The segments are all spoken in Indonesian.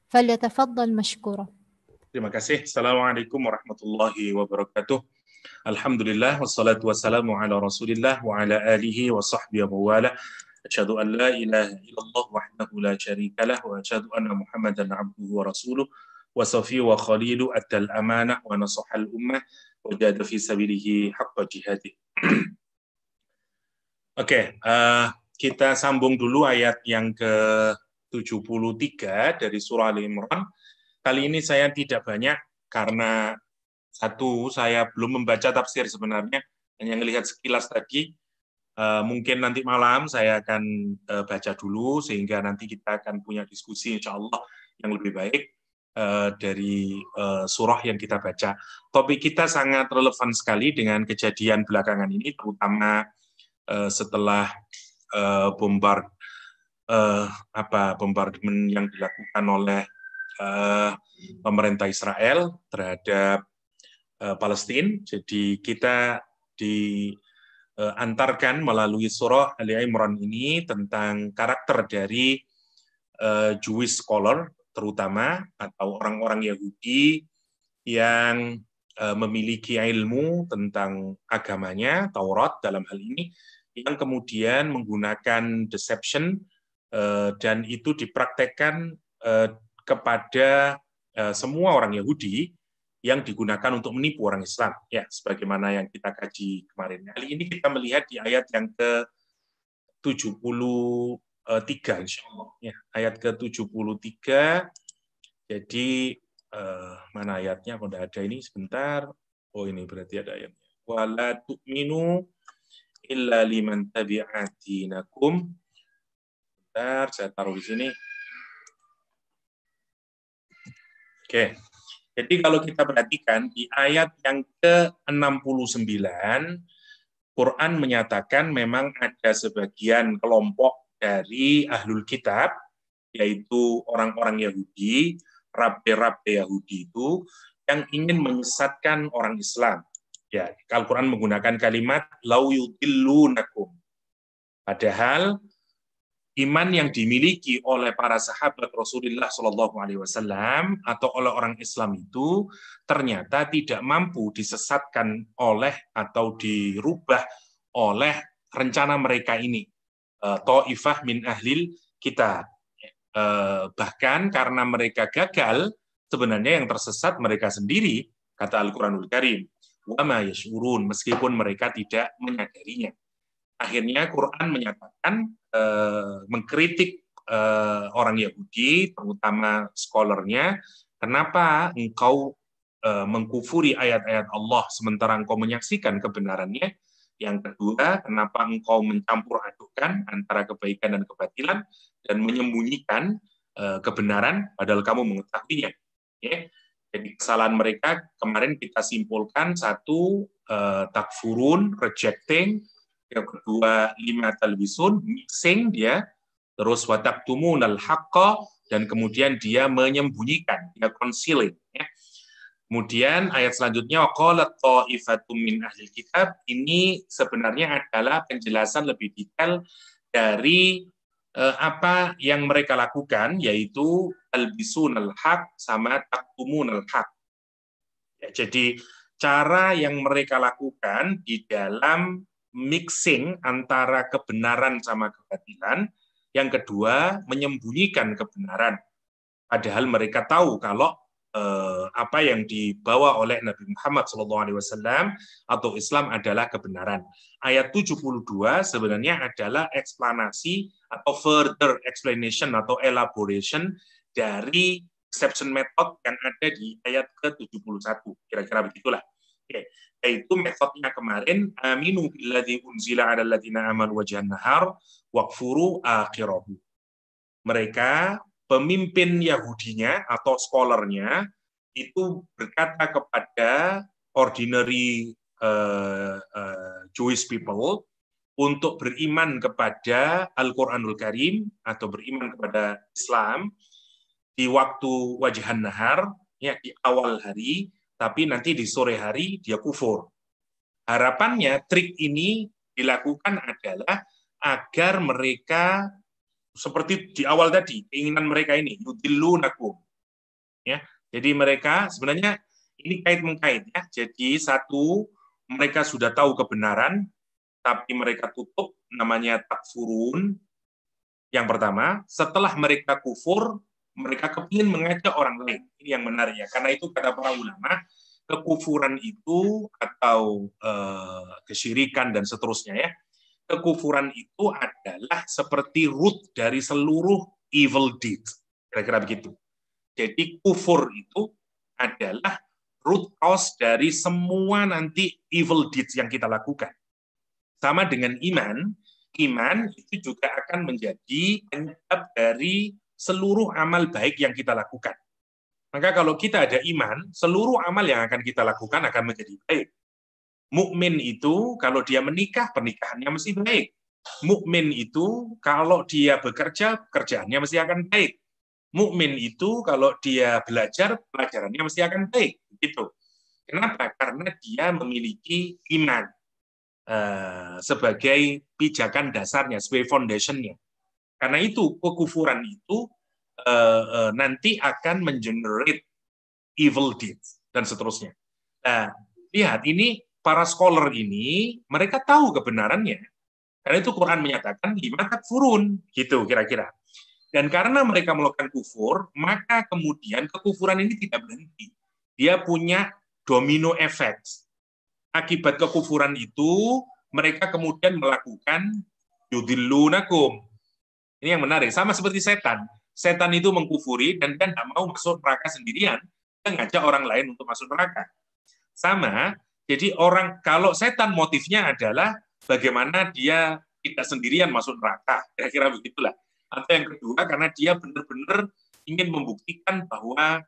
فليتفضل مشكورا. Terima kasih. Assalamualaikum warahmatullahi wabarakatuh. Alhamdulillah wassalatu wassalamu ala Rasulillah wa ala alihi wa sahbihi wa wala. Asyhadu an la ilaha illallah wahdahu la syarikalah wa asyhadu anna Muhammadan abduhu wa rasuluh wa safiyyu wa khalilu addal amanah wa nasahal ummah wa jahada fi sabilihi haqqa jihadih. Oke, kita sambung dulu ayat yang ke-73 dari surah Al-Imran. Kali ini saya tidak banyak karena satu, saya belum membaca tafsir sebenarnya, hanya melihat sekilas tadi. Mungkin nanti malam saya akan baca dulu, sehingga nanti kita akan punya diskusi insya Allah yang lebih baik dari surah yang kita baca. Topik kita sangat relevan sekali dengan kejadian belakangan ini, terutama setelah bombardemen yang dilakukan oleh pemerintah Israel terhadap Palestina. Jadi kita diantarkan melalui surah Ali Imran ini tentang karakter dari Jewish scholar terutama, atau orang-orang Yahudi yang memiliki ilmu tentang agamanya, Taurat dalam hal ini, yang kemudian menggunakan deception dan itu dipraktekkan kepada semua orang Yahudi yang digunakan untuk menipu orang Islam, ya, sebagaimana yang kita kaji kemarin. Kali ini kita melihat di ayat yang ke-73, insya Allah, ya, ayat ke-73. Jadi mana ayatnya? Kalau tidak ada ini sebentar. Oh, ini berarti ada ayatnya. Wala tu'minu illa liman tabi'a dinakum. Bentar, saya taruh di sini. Oke, jadi kalau kita perhatikan di ayat yang ke-69, Quran menyatakan memang ada sebagian kelompok dari Ahlul Kitab, yaitu orang-orang Yahudi, rabe-rabe Yahudi itu, yang ingin menyesatkan orang Islam. Ya, Al-Quran menggunakan kalimat lau yudillunakum. Padahal iman yang dimiliki oleh para sahabat Rasulullah SAW atau oleh orang Islam itu ternyata tidak mampu disesatkan oleh atau dirubah oleh rencana mereka ini, Ta'ifah min ahlil kitab. Bahkan karena mereka gagal, sebenarnya yang tersesat mereka sendiri, kata Al-Quranul Karim. Wa ma yash'urun, meskipun mereka tidak menyadarinya. Akhirnya Quran menyatakan, mengkritik orang Yahudi, terutama scholarnya, kenapa engkau mengkufuri ayat-ayat Allah sementara engkau menyaksikan kebenarannya. Yang kedua, kenapa engkau mencampur adukan antara kebaikan dan kebatilan dan menyembunyikan kebenaran padahal kamu mengetahuinya. Ya. Jadi kesalahan mereka kemarin kita simpulkan, satu, takfurun, rejecting. Yang kedua, lima talbisun, mixing dia, terus wataktumunal haqqa, dan kemudian dia menyembunyikan, dia concealing. Ya. Kemudian ayat selanjutnya, waqalat ta'ifatum min ahlil kitab, ini sebenarnya adalah penjelasan lebih detail dari apa yang mereka lakukan, yaitu talbisunal haq sama taktumunal haq. Ya, jadi cara yang mereka lakukan di dalam mixing antara kebenaran sama kebatilan. Yang kedua, menyembunyikan kebenaran. Padahal mereka tahu kalau apa yang dibawa oleh Nabi Muhammad SAW atau Islam adalah kebenaran. Ayat 72 sebenarnya adalah eksplanasi atau further explanation atau elaboration dari deception method yang ada di ayat ke-71. Kira-kira begitulah. Oke. Yaitu metodenya kemarin, aminu billadzi unzila 'alal ladzina amanu wajhan nahar wakfuru akhirahu. Mereka, pemimpin Yahudinya atau scholarnya, itu berkata kepada ordinary Jewish people untuk beriman kepada Al-Quranul Karim atau beriman kepada Islam di waktu wajhan nahar, ya, di awal hari, tapi nanti di sore hari dia kufur. Harapannya trik ini dilakukan adalah agar mereka, seperti di awal tadi, keinginan mereka ini, yudillunakum, Ya, jadi mereka sebenarnya ini kait-mengkait ya. Jadi satu, mereka sudah tahu kebenaran, tapi mereka tutup, namanya takfurun. Yang pertama, setelah mereka kufur, mereka kepingin mengajak orang lain. Ini yang benar ya. Karena itu kata para ulama, kekufuran itu atau kesyirikan dan seterusnya ya. Kekufuran itu adalah seperti root dari seluruh evil deed. Kira-kira begitu. Jadi kufur itu adalah root cause dari semua nanti evil deeds yang kita lakukan. Sama dengan iman, iman itu juga akan menjadi penyebab dari seluruh amal baik yang kita lakukan. Maka kalau kita ada iman, seluruh amal yang akan kita lakukan akan menjadi baik. Mukmin itu kalau dia menikah, pernikahannya mesti baik. Mukmin itu kalau dia bekerja, pekerjaannya mesti akan baik. Mukmin itu kalau dia belajar, pelajarannya mesti akan baik. Gitu. Kenapa? Karena dia memiliki iman sebagai pijakan dasarnya, sebagai foundation-nya. Karena itu kekufuran itu nanti akan mengenerate evil deeds dan seterusnya. Nah, lihat ini para scholar ini mereka tahu kebenarannya. Karena itu Quran menyatakan lima takfurun, gitu kira-kira. Dan karena mereka melakukan kufur, maka kemudian kekufuran ini tidak berhenti. Dia punya domino effect. Akibat kekufuran itu, mereka kemudian melakukan yudillunakum. Ini yang menarik. Sama seperti setan. Setan itu mengkufuri dan dia tidak mau masuk neraka sendirian. Dia ngajak orang lain untuk masuk neraka. Sama, jadi orang kalau setan motifnya adalah bagaimana dia tidak sendirian masuk neraka. Kira-kira begitulah. Atau yang kedua, karena dia benar-benar ingin membuktikan bahwa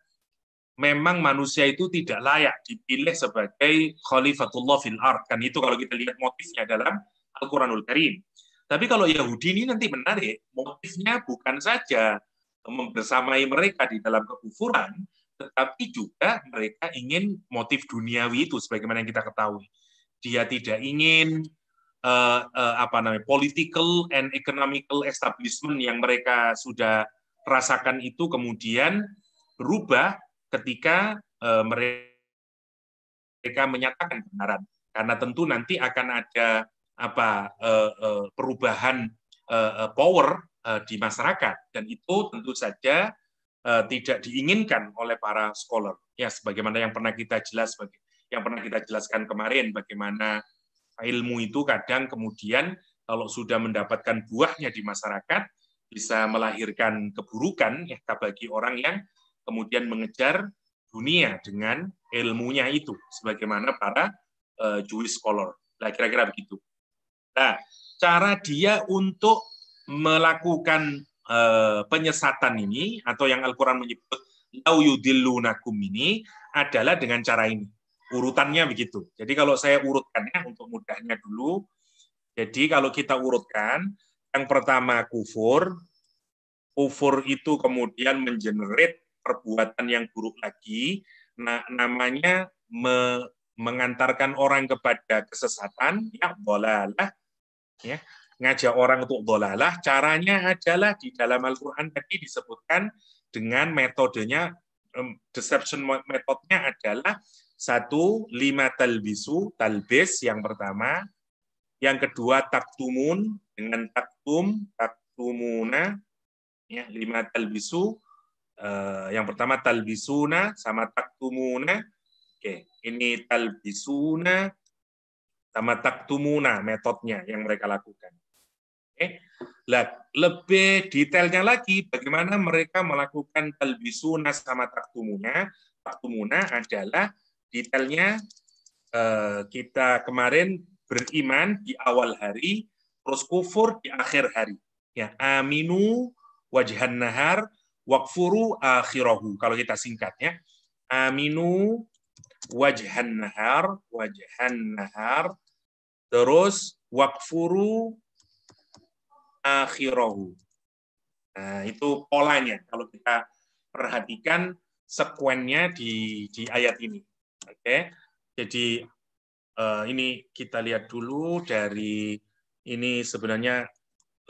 memang manusia itu tidak layak dipilih sebagai khalifatullah fil ard. Kan itu kalau kita lihat motifnya dalam Al-Quranul Karim. Tapi kalau Yahudi ini nanti menarik, motifnya bukan saja membersamai mereka di dalam kekufuran, tetapi juga mereka ingin motif duniawi itu, sebagaimana yang kita ketahui. Dia tidak ingin political and economical establishment yang mereka sudah rasakan itu kemudian berubah ketika mereka menyatakan kebenaran. Karena tentu nanti akan ada perubahan power di masyarakat, dan itu tentu saja tidak diinginkan oleh para scholar. Ya, sebagaimana yang pernah kita jelaskan kemarin, bagaimana ilmu itu kadang kemudian kalau sudah mendapatkan buahnya di masyarakat bisa melahirkan keburukan ya bagi orang yang kemudian mengejar dunia dengan ilmunya itu, sebagaimana para Jewish scholar. Nah, kira-kira begitu. Nah, cara dia untuk melakukan penyesatan ini atau yang Al-Quran menyebut lau yudillunakum ini adalah dengan cara ini. Urutannya begitu. Jadi kalau saya urutkannya untuk mudahnya dulu. Jadi kalau kita urutkan, yang pertama kufur. Kufur itu kemudian mengenerate perbuatan yang buruk lagi. Nah, namanya mengantarkan orang kepada kesesatan, ya dhalalah. Ya, ngajak orang untuk dhalalah. Caranya adalah di dalam Al-Quran tadi disebutkan dengan metodenya, deception metodenya adalah 1, 5 talbisu, talbis yang pertama. Yang kedua taktumun dengan taktumuna. Ya, 5 talbisu. Yang pertama talbisuna sama taktumuna. Oke, ini talbisuna sama taktumuna metodenya yang mereka lakukan. Oke. Lebih detailnya lagi bagaimana mereka melakukan talbisuna sama taktumuna. Taktumuna adalah detailnya kita kemarin beriman di awal hari, terus kufur di akhir hari. Ya, aminu wajhan nahar, wakfuru akhirahu. Kalau kita singkatnya, aminu wajhan nahar, terus wakfuru akhirahu. Nah, itu polanya. Kalau kita perhatikan sekuennya di ayat ini. Oke. Jadi ini kita lihat dulu dari ini sebenarnya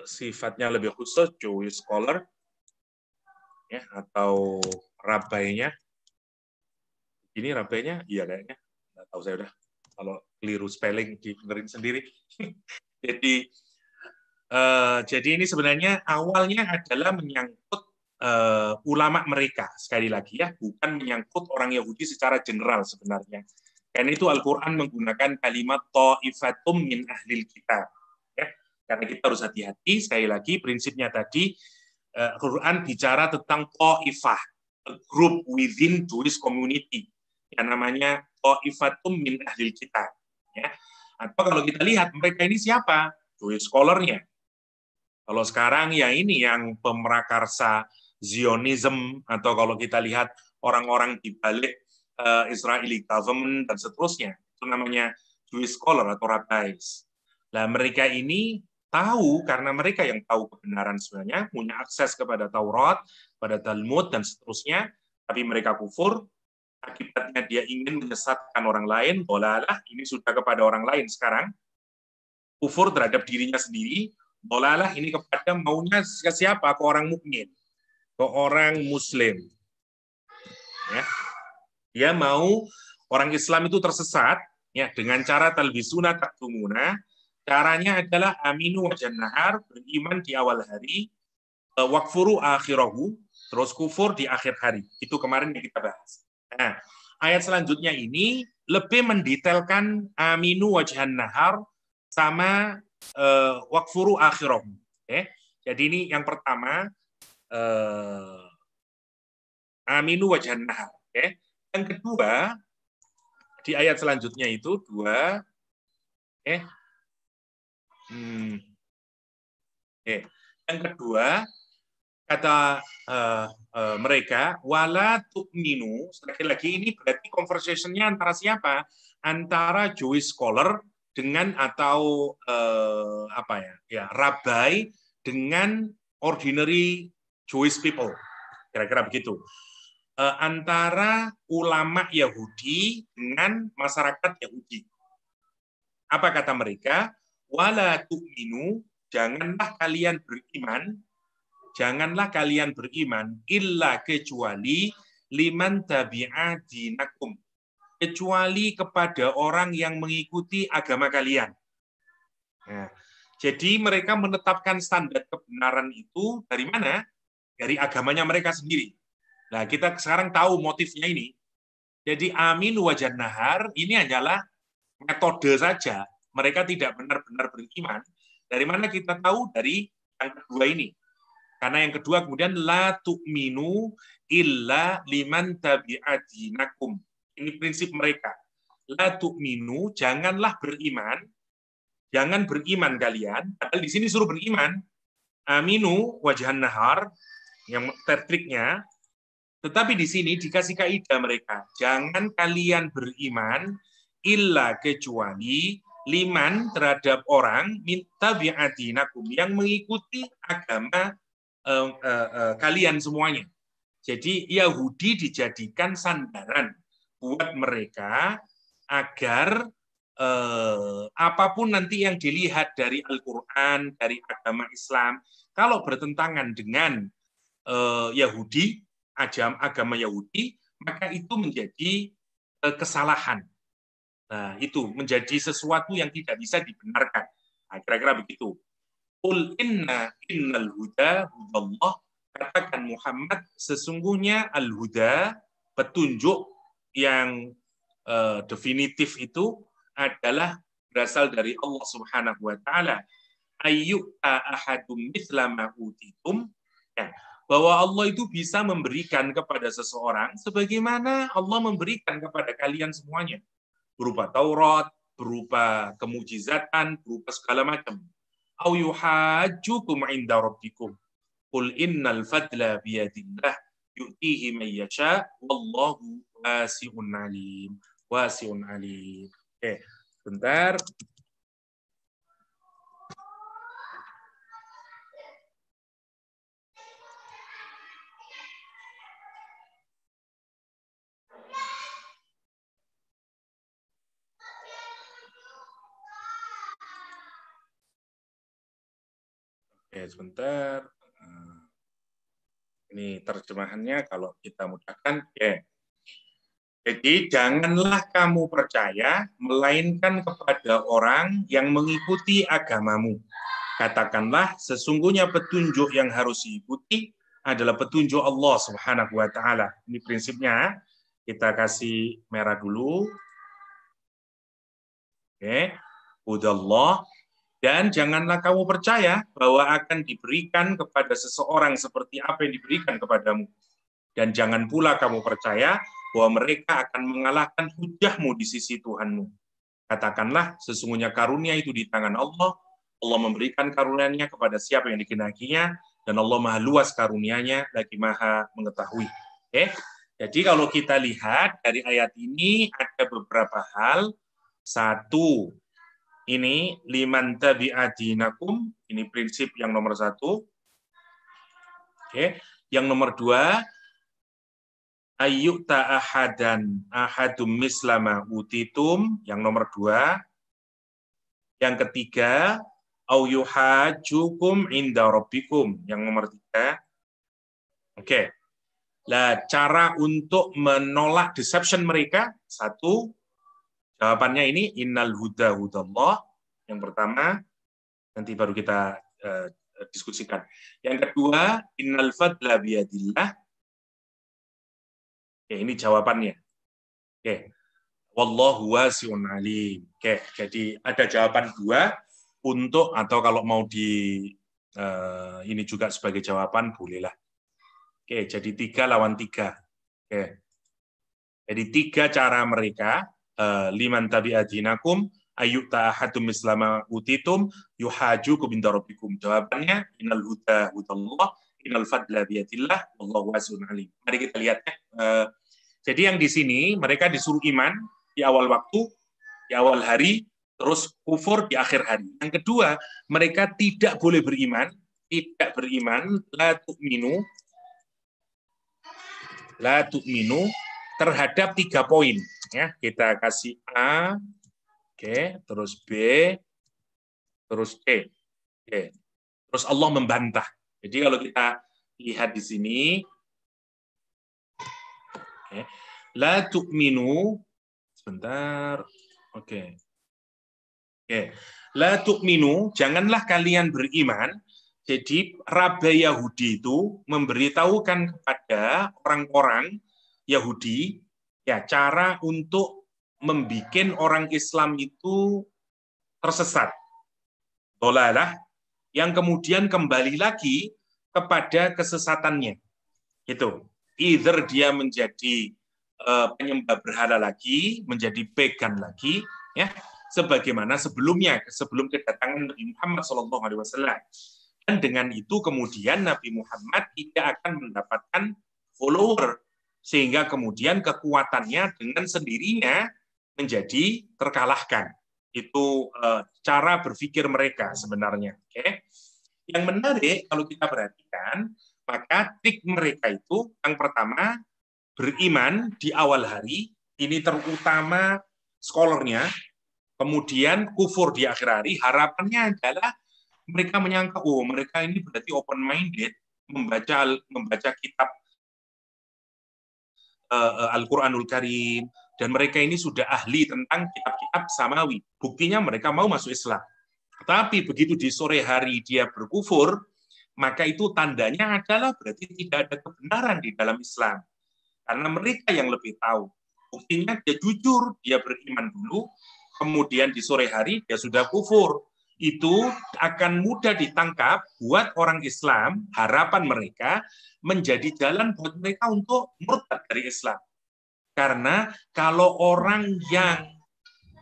sifatnya lebih khusus Jewish scholar ya atau rabainya. Ini rapenya, iya kayaknya. Nggak tahu saya udah. Kalau keliru spelling, dibenerin sendiri. Jadi, jadi ini sebenarnya awalnya adalah menyangkut ulama mereka. Sekali lagi ya, bukan menyangkut orang Yahudi secara general sebenarnya. Karena itu Al-Quran menggunakan kalimat ta'ifatum min ahlil kitab. Ya, karena kita harus hati-hati, sekali lagi prinsipnya tadi, Al-Quran bicara tentang ta'ifah, group within Jewish community, yang namanya ta'ifatum min ahlil kitab. Ya. Atau kalau kita lihat, mereka ini siapa? Jewish scholar-nya. Kalau sekarang ya ini yang pemrakarsa Zionism, atau kalau kita lihat orang-orang di balik Israeli government dan seterusnya, itu namanya Jewish scholar atau rabbis. Nah, mereka ini tahu karena mereka yang tahu kebenaran sebenarnya, punya akses kepada Taurat, pada Talmud dan seterusnya, tapi mereka kufur. Akibatnya dia ingin menyesatkan orang lain, dolalah, ini sudah kepada orang lain sekarang, kufur terhadap dirinya sendiri, dolalah ini kepada maunya ke siapa? Ke orang mukmin, ke orang muslim. Ya. Dia mau orang Islam itu tersesat ya dengan cara talbisuna taktumuna. Caranya adalah aminu wa jannahar, beriman di awal hari, wakfuru akhirahu, terus kufur di akhir hari. Itu kemarin yang kita bahas. Nah, ayat selanjutnya ini lebih mendetailkan aminu wajhan nahar sama wakfuru akhirahu. Okay? Jadi ini yang pertama aminu wajhan nahar. Okay? Yang kedua di ayat selanjutnya itu dua. Yang kedua kata mereka wala tu'minu, sekali lagi ini berarti conversation-nya antara siapa? Antara Jewish scholar dengan atau apa ya rabbi dengan ordinary Jewish people, kira-kira begitu. Antara ulama Yahudi dengan masyarakat Yahudi. Apa kata mereka? Wala tu'minu, janganlah kalian beriman, janganlah kalian beriman illa kecuali liman tabi'a dinakum, kecuali kepada orang yang mengikuti agama kalian. Nah, jadi mereka menetapkan standar kebenaran itu dari mana? Dari agamanya mereka sendiri. Nah, kita sekarang tahu motifnya ini. Jadi amin wajan nahar ini hanyalah metode saja. Mereka tidak benar-benar beriman. Dari mana kita tahu? Dari yang kedua ini. Karena yang kedua kemudian la tu'minu illa liman tabi'adinakum. Ini prinsip mereka. La tu'minu, janganlah beriman, jangan beriman kalian, padahal di sini suruh beriman. Aminu wajhan nahar, yang tertriknya, tetapi di sini dikasih kaidah mereka. Jangan kalian beriman illa kecuali liman terhadap orang minta bi'adinakum yang mengikuti agama kalian semuanya. Jadi Yahudi dijadikan sandaran buat mereka agar apapun nanti yang dilihat dari Al-Quran, dari agama Islam, kalau bertentangan dengan Yahudi, agama Yahudi, maka itu menjadi kesalahan. Nah, itu menjadi sesuatu yang tidak bisa dibenarkan. Nah, kira-kira begitu. Qul innal huda hudallah, katakan Muhammad, sesungguhnya al-huda, petunjuk yang definitif itu adalah berasal dari Allah Subhanahu wa taala. Ayyuta ahadum mithla ma utitum, ya, bahwa Allah itu bisa memberikan kepada seseorang sebagaimana Allah memberikan kepada kalian semuanya, berupa Taurat, berupa kemujizatan, berupa segala macam. Au yuhajjukum 'inda rabbikum. Qul innal fadla biyadillah yu'tihi man yasha wallahu wasi'un 'alim. Wasi'un 'alim. Oke, bentar. Oke, sebentar. Ini terjemahannya kalau kita mudahkan. Oke. Jadi janganlah kamu percaya, melainkan kepada orang yang mengikuti agamamu. Katakanlah, sesungguhnya petunjuk yang harus diikuti adalah petunjuk Allah Subhanahu wa Ta'ala. Ini prinsipnya. Kita kasih merah dulu. Oke, hudallah. Dan janganlah kamu percaya bahwa akan diberikan kepada seseorang seperti apa yang diberikan kepadamu. Dan jangan pula kamu percaya bahwa mereka akan mengalahkan hujahmu di sisi Tuhanmu. Katakanlah, sesungguhnya karunia itu di tangan Allah. Allah memberikan karunia-Nya kepada siapa yang dikenakinya, dan Allah maha luas karunia-Nya, lagi maha mengetahui. Oke? Jadi kalau kita lihat dari ayat ini ada beberapa hal. Satu, ini liman tabi'a dinakum, ini prinsip yang nomor satu. Oke. Yang nomor dua, ayyuta ahadum mislama utitum, yang nomor dua. Yang ketiga, au yuhajukum inda rabbikum, yang nomor tiga. Oke. Nah, cara untuk menolak deception mereka, satu, jawabannya ini innal huda hudallah. Yang pertama, nanti baru kita diskusikan. Yang kedua, innal fadla biyadillah. Oke, ini jawabannya. Oke. Wallahu wasi'un alim. Oke, jadi ada jawaban dua untuk, atau kalau mau di ini juga sebagai jawaban bolehlah. Oke, jadi 3 lawan 3. Oke. Jadi 3 cara mereka. Liman tabi'adinakum ayyuta ahadum mislama utitum yuhajukum inda rabbikum. Jawabannya innal huda hudallah, innal fadla biyadillah, wallahu wasi'un alim. Mari kita lihat ya. Jadi yang di sini mereka disuruh iman di awal waktu, di awal hari, terus kufur di akhir hari. Yang kedua, mereka tidak boleh beriman, la tu'minu terhadap 3 poin. Ya, kita kasih A, oke, terus B, terus E. Oke. Terus Allah membantah. Jadi kalau kita lihat di sini, oke, la tu'minu, sebentar, oke. Oke, la tu'minu, janganlah kalian beriman. Jadi Raja Yahudi itu memberitahukan kepada orang-orang Yahudi ya cara untuk membuat orang Islam itu tersesat, dolalah, yang kemudian kembali lagi kepada kesesatannya. Gitu. Either dia menjadi penyembah berhala lagi, menjadi pagan lagi, ya, sebagaimana sebelumnya, sebelum kedatangan Nabi Muhammad SAW. Dan dengan itu kemudian Nabi Muhammad tidak akan mendapatkan follower, sehingga kemudian kekuatannya dengan sendirinya menjadi terkalahkan. Itu cara berpikir mereka sebenarnya. Oke. Yang menarik kalau kita perhatikan, maka trik mereka itu yang pertama beriman di awal hari, ini terutama scholarnya, kemudian kufur di akhir hari. Harapannya adalah mereka menyangka, oh mereka ini berarti open minded, membaca kitab Al-Quranul Karim, dan mereka ini sudah ahli tentang kitab-kitab samawi. Buktinya mereka mau masuk Islam. Tapi begitu di sore hari dia berkufur, maka itu tandanya adalah berarti tidak ada kebenaran di dalam Islam. Karena mereka yang lebih tahu. Buktinya dia jujur, dia beriman dulu, kemudian di sore hari dia sudah kufur. Itu akan mudah ditangkap buat orang Islam, harapan mereka menjadi jalan buat mereka untuk murtad dari Islam. Karena kalau orang yang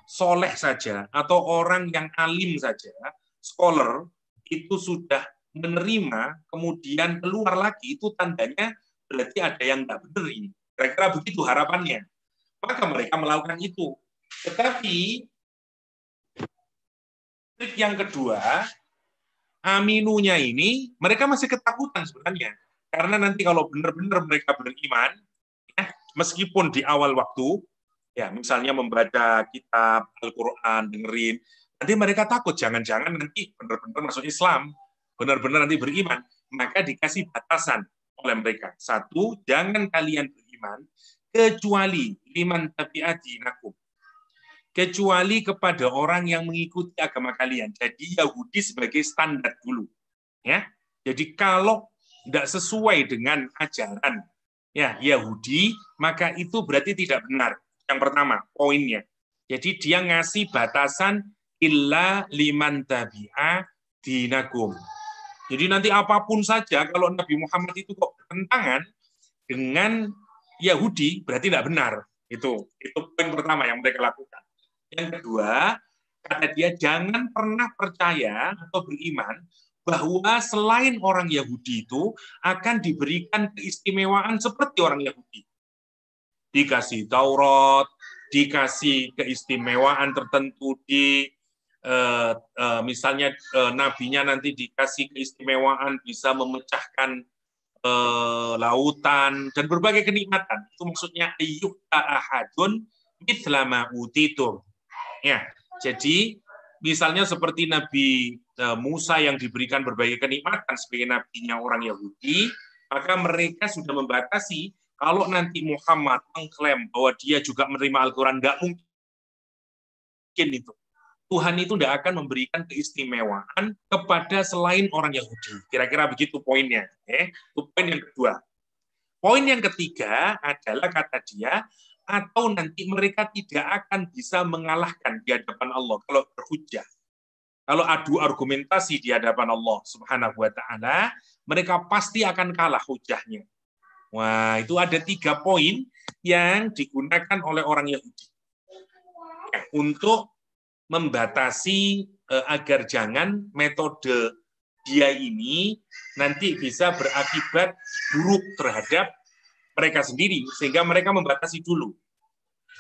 soleh saja, atau orang yang alim saja, scholar, itu sudah menerima, kemudian keluar lagi, itu tandanya berarti ada yang tidak benar ini. Kira-kira begitu harapannya. Maka mereka melakukan itu. Tetapi trik yang kedua, aminunya ini, mereka masih ketakutan sebenarnya. Karena nanti kalau benar-benar mereka beriman, ya, meskipun di awal waktu, ya misalnya membaca kitab Al-Quran, dengerin, nanti mereka takut, jangan-jangan nanti benar-benar masuk Islam, benar-benar nanti beriman. Maka dikasih batasan oleh mereka. Satu, jangan kalian beriman kecuali liman tabi'atinakum, kecuali kepada orang yang mengikuti agama kalian. Jadi Yahudi sebagai standar dulu, ya. Jadi kalau tidak sesuai dengan ajaran ya Yahudi, maka itu berarti tidak benar. Yang pertama, poinnya. Jadi dia ngasih batasan illa liman tabi'a dinakum. Jadi nanti apapun saja kalau Nabi Muhammad itu kok bertentangan dengan Yahudi, berarti tidak benar. Itu poin pertama yang mereka lakukan. Yang kedua, kata dia jangan pernah percaya atau beriman bahwa selain orang Yahudi itu akan diberikan keistimewaan seperti orang Yahudi. Dikasih Taurat, dikasih keistimewaan tertentu di misalnya nabinya nanti dikasih keistimewaan bisa memecahkan lautan dan berbagai kenikmatan. Itu maksudnya ayyuka ahadun mithlama utitum. Ya, jadi misalnya seperti Nabi Musa yang diberikan berbagai kenikmatan sebagai nabinya orang Yahudi, maka mereka sudah membatasi kalau nanti Muhammad mengklaim bahwa dia juga menerima Al-Quran, nggak mungkin itu. Tuhan itu tidak akan memberikan keistimewaan kepada selain orang Yahudi. Kira-kira begitu poinnya. Itu poin yang kedua. Poin yang ketiga adalah kata dia, atau nanti mereka tidak akan bisa mengalahkan di hadapan Allah kalau berhujjah. Kalau adu argumentasi di hadapan Allah Subhanahu wa taala, mereka pasti akan kalah hujahnya. Wah, itu ada 3 poin yang digunakan oleh orang Yahudi untuk membatasi agar jangan metode dia ini nanti bisa berakibat buruk terhadap mereka sendiri, sehingga mereka membatasi dulu.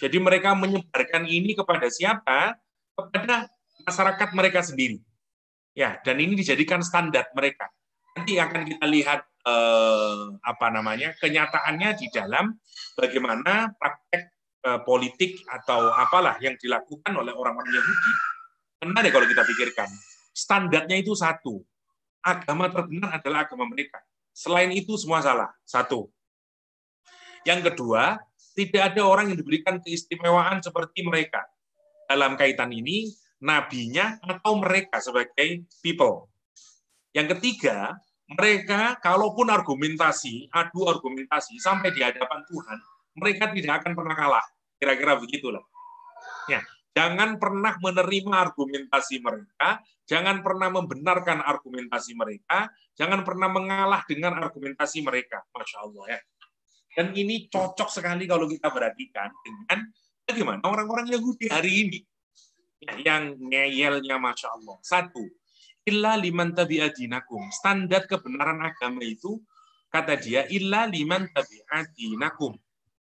Jadi mereka menyebarkan ini kepada siapa? Kepada masyarakat mereka sendiri. Ya, dan ini dijadikan standar mereka. Nanti akan kita lihat kenyataannya di dalam bagaimana praktek politik atau apalah yang dilakukan oleh orang-orang Yahudi. Menarik kalau kita pikirkan. Standarnya itu satu. Agama terbenar adalah agama mereka. Selain itu semua salah. Satu. Yang kedua, tidak ada orang yang diberikan keistimewaan seperti mereka. Dalam kaitan ini, nabinya atau mereka sebagai people. Yang ketiga, mereka kalaupun argumentasi, adu argumentasi sampai di hadapan Tuhan, mereka tidak akan pernah kalah. Kira-kira begitulah. Ya, jangan pernah menerima argumentasi mereka, jangan pernah membenarkan argumentasi mereka, jangan pernah mengalah dengan argumentasi mereka. Masya Allah ya. Dan ini cocok sekali kalau kita perhatikan dengan bagaimana orang-orang Yahudi hari ini. Yang ngeyelnya Masya Allah. Satu, illa liman tabi'adinakum. Standar kebenaran agama itu, kata dia, illa liman tabi'adinakum.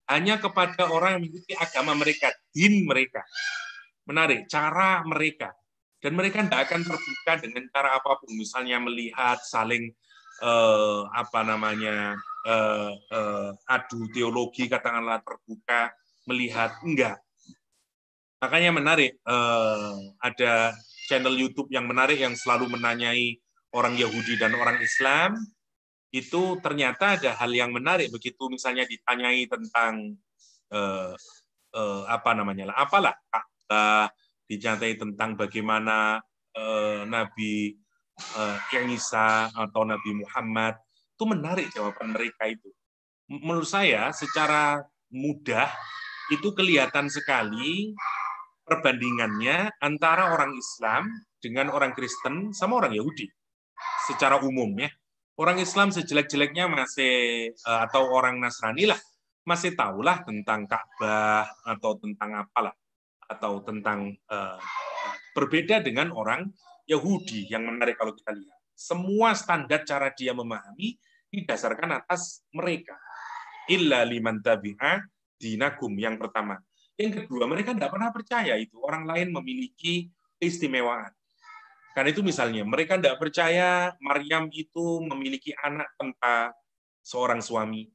Hanya kepada orang yang mengikuti agama mereka, din mereka. Menarik, cara mereka. Dan mereka tidak akan terbuka dengan cara apapun. Misalnya melihat saling adu teologi, katakanlah terbuka, melihat, enggak. Makanya menarik, ada channel YouTube yang menarik yang selalu menanyai orang Yahudi dan orang Islam, itu ternyata ada hal yang menarik begitu misalnya ditanyai tentang dicantai tentang bagaimana Nabi Isa atau Nabi Muhammad, itu menarik jawaban mereka itu. Menurut saya secara mudah itu kelihatan sekali perbandingannya antara orang Islam dengan orang Kristen sama orang Yahudi. Secara umum ya. Orang Islam sejelek-jeleknya masih atau orang Nasrani lah masih tahulah tentang Ka'bah atau tentang apalah atau tentang berbeda dengan orang Yahudi. Yang menarik kalau kita lihat, semua standar cara dia memahami didasarkan atas mereka. Illa liman tabi'a dinakum, yang pertama. Yang kedua, mereka tidak pernah percaya itu orang lain memiliki keistimewaan. Karena itu misalnya, mereka tidak percaya Maryam itu memiliki anak tanpa seorang suami.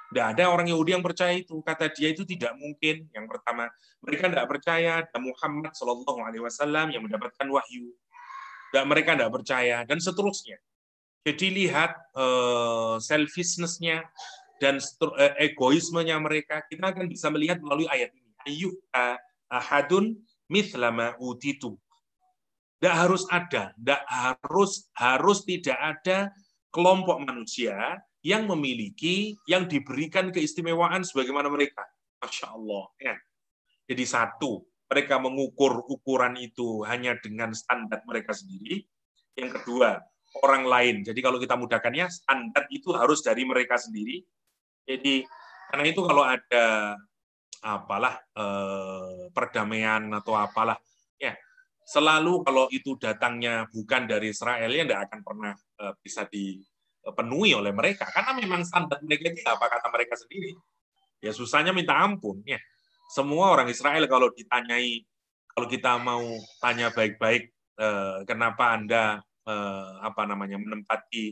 Tidak ada orang Yahudi yang percaya itu. Kata dia itu tidak mungkin. Yang pertama, mereka tidak percaya ada Muhammad SAW yang mendapatkan wahyu. Dan mereka tidak percaya, dan seterusnya. Jadi lihat selfishness-nya, dan egoismenya mereka, kita akan bisa melihat melalui ayat ini. Ayu ahadun mithlama utitu. Tidak harus ada, harus tidak ada kelompok manusia yang memiliki, yang diberikan keistimewaan sebagaimana mereka. Masya Allah. Ya. Jadi satu, mereka mengukur ukuran itu hanya dengan standar mereka sendiri. Yang kedua, orang lain. Jadi kalau kita mudahkannya, standar itu harus dari mereka sendiri. Jadi karena itu kalau ada perdamaian atau apalah, ya selalu kalau itu datangnya bukan dari Israel, ya tidak akan pernah bisa dipenuhi oleh mereka. Karena memang standar mereka itu apa kata mereka sendiri. Ya susahnya minta ampun. Ya. Semua orang Israel kalau ditanyai, kalau kita mau tanya baik-baik, kenapa Anda menempati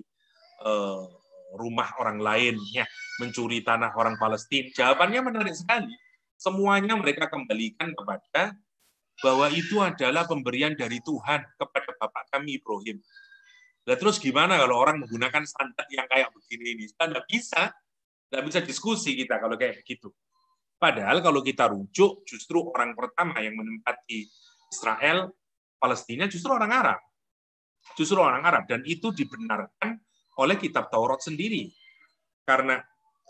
rumah orang lain, ya, mencuri tanah orang Palestina? Jawabannya menarik sekali. Semuanya mereka kembalikan kepada bahwa itu adalah pemberian dari Tuhan kepada Bapak kami Ibrahim. Nah, terus gimana kalau orang menggunakan standar yang kayak begini ini? Tidak bisa diskusi kita kalau kayak begitu. Padahal kalau kita rujuk, justru orang pertama yang menempati Israel, Palestina, justru orang Arab. Justru orang Arab. Dan itu dibenarkan oleh kitab Taurat sendiri. Karena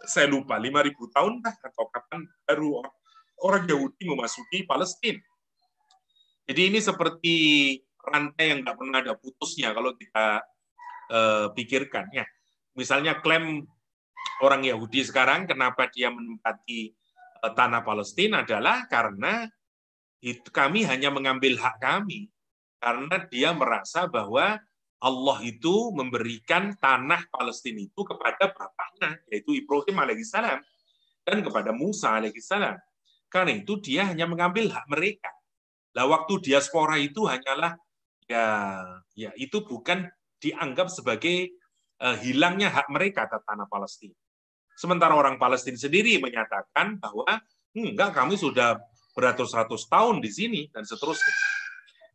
saya lupa, 5.000 tahun atau kapan baru orang Yahudi memasuki Palestina. Jadi ini seperti rantai yang nggak pernah ada putusnya kalau kita pikirkan. Ya. Misalnya klaim orang Yahudi sekarang, kenapa dia menempati tanah Palestina adalah karena itu kami hanya mengambil hak kami. Karena dia merasa bahwa Allah itu memberikan tanah Palestina itu kepada bapaknya, yaitu Ibrahim alaihissalam, dan kepada Musa alaihissalam. Karena itu dia hanya mengambil hak mereka. Nah, waktu diaspora itu hanyalah ya itu bukan dianggap sebagai hilangnya hak mereka atas tanah Palestina. Sementara orang Palestina sendiri menyatakan bahwa enggak, kami sudah beratus-ratus tahun di sini dan seterusnya.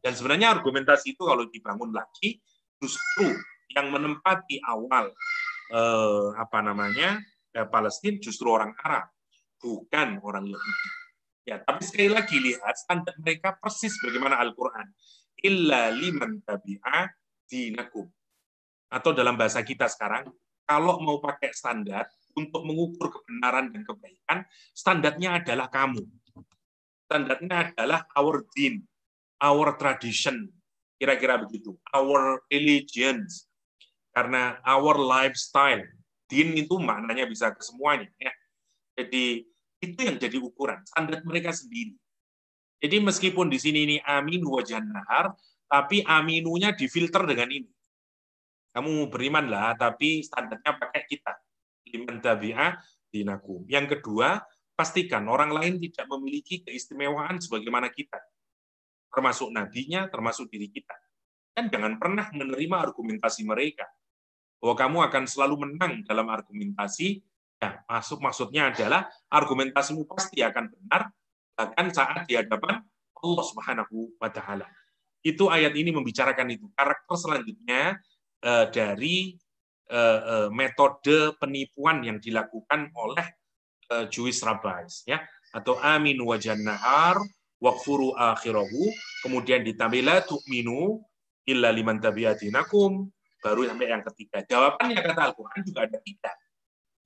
Dan sebenarnya argumentasi itu kalau dibangun lagi, justru yang menempati awal Palestina justru orang Arab, bukan orang Yahudi. Ya, tapi sekali lagi lihat standar mereka persis bagaimana Al-Quran. Illa liman tabi'a dinakum. Atau dalam bahasa kita sekarang, kalau mau pakai standar untuk mengukur kebenaran dan kebaikan, standarnya adalah kamu. Standarnya adalah our din, our tradition, kira-kira begitu. Our religions, karena our lifestyle. Din itu maknanya bisa ke semuanya. Ya. Jadi itu yang jadi ukuran, standar mereka sendiri. Jadi meskipun di sini ini aminu wa jannahar, tapi aminunya difilter dengan ini. Kamu berimanlah, tapi standarnya pakai kita. Liman tabi'a dinakum. Yang kedua, pastikan orang lain tidak memiliki keistimewaan sebagaimana kita. Termasuk nabinya, termasuk diri kita. Dan jangan pernah menerima argumentasi mereka. Bahwa kamu akan selalu menang dalam argumentasi. Ya, maksudnya adalah argumentasimu pasti akan benar, bahkan saat di hadapan Allah Subhanahu wa Ta'ala. Itu ayat ini membicarakan itu. Karakter selanjutnya dari metode penipuan yang dilakukan oleh Jewish rabbis, ya, atau aminu wa jannahar waqfuru akhirahu, kemudian ditambah la tu'minu illa liman tabi'atinakum, baru sampai yang ketiga. Jawabannya kata Al-Quran juga ada tiga.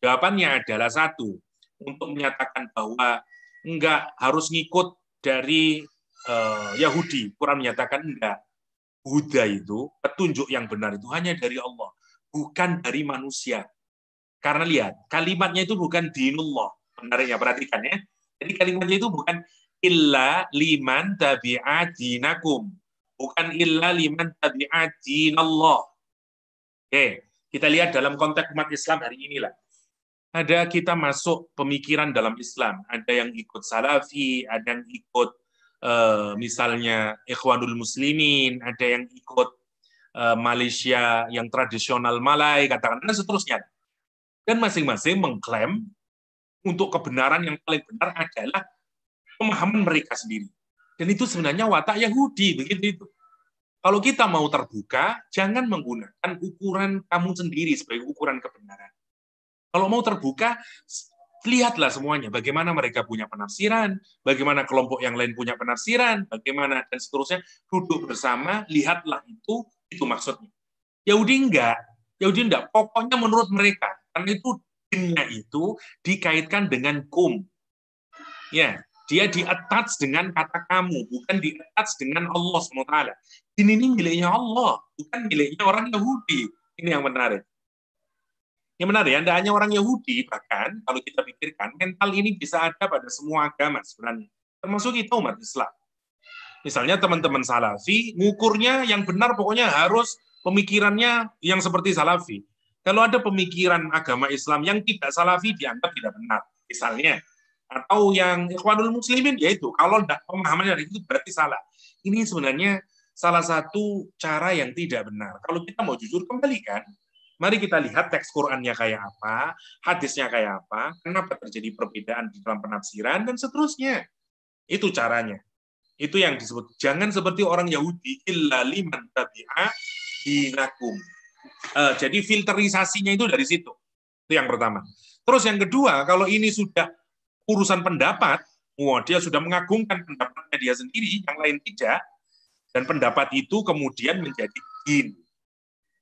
Jawabannya adalah satu, untuk menyatakan bahwa enggak harus ngikut dari Yahudi. Quran menyatakan enggak. Buddha itu, petunjuk yang benar itu hanya dari Allah, bukan dari manusia. Karena lihat, kalimatnya itu bukan dinullah. Benarnya, perhatikan ya. Jadi kalimatnya itu bukan illa liman tabi'a dinakum. Bukan illa liman tabi'a dinallah. Oke, kita lihat dalam konteks umat Islam hari inilah. Ada kita masuk pemikiran dalam Islam, ada yang ikut Salafi, ada yang ikut misalnya Ikhwanul Muslimin, ada yang ikut Malaysia yang tradisional Malay, katakan, dan seterusnya. Dan masing-masing mengklaim untuk kebenaran yang paling benar adalah pemahaman mereka sendiri. Dan itu sebenarnya watak Yahudi, begitu itu. Kalau kita mau terbuka, jangan menggunakan ukuran kamu sendiri sebagai ukuran kebenaran. Kalau mau terbuka, lihatlah semuanya. Bagaimana mereka punya penafsiran, bagaimana kelompok yang lain punya penafsiran, bagaimana dan seterusnya. Duduk bersama, lihatlah itu maksudnya. Yahudi enggak. Yahudi enggak. Pokoknya menurut mereka. Karena itu dinnya itu dikaitkan dengan kum. Ya, dia di-attach dengan kata kamu, bukan di-attach dengan Allah SWT. Ini miliknya Allah, bukan miliknya orang Yahudi. Ini yang menarik. Yang menarik, tidak hanya orang Yahudi, bahkan kalau kita pikirkan, mental ini bisa ada pada semua agama sebenarnya. Termasuk kita umat Islam. Misalnya teman-teman Salafi, ngukurnya yang benar pokoknya harus pemikirannya yang seperti Salafi. Kalau ada pemikiran agama Islam yang tidak Salafi, dianggap tidak benar. Misalnya, atau yang Ikhwanul Muslimin, yaitu kalau tidak pemahamannya itu berarti salah. Ini sebenarnya salah satu cara yang tidak benar. Kalau kita mau jujur, kembalikan. Mari kita lihat teks Qur'annya kayak apa, hadisnya kayak apa, kenapa terjadi perbedaan di dalam penafsiran, dan seterusnya. Itu caranya. Itu yang disebut. Jangan seperti orang Yahudi, illa liman tabi'a dinakum. Jadi filterisasinya itu dari situ. Itu yang pertama. Terus yang kedua, kalau ini sudah urusan pendapat, dia sudah mengagungkan pendapatnya dia sendiri, yang lain tidak, dan pendapat itu kemudian menjadi din.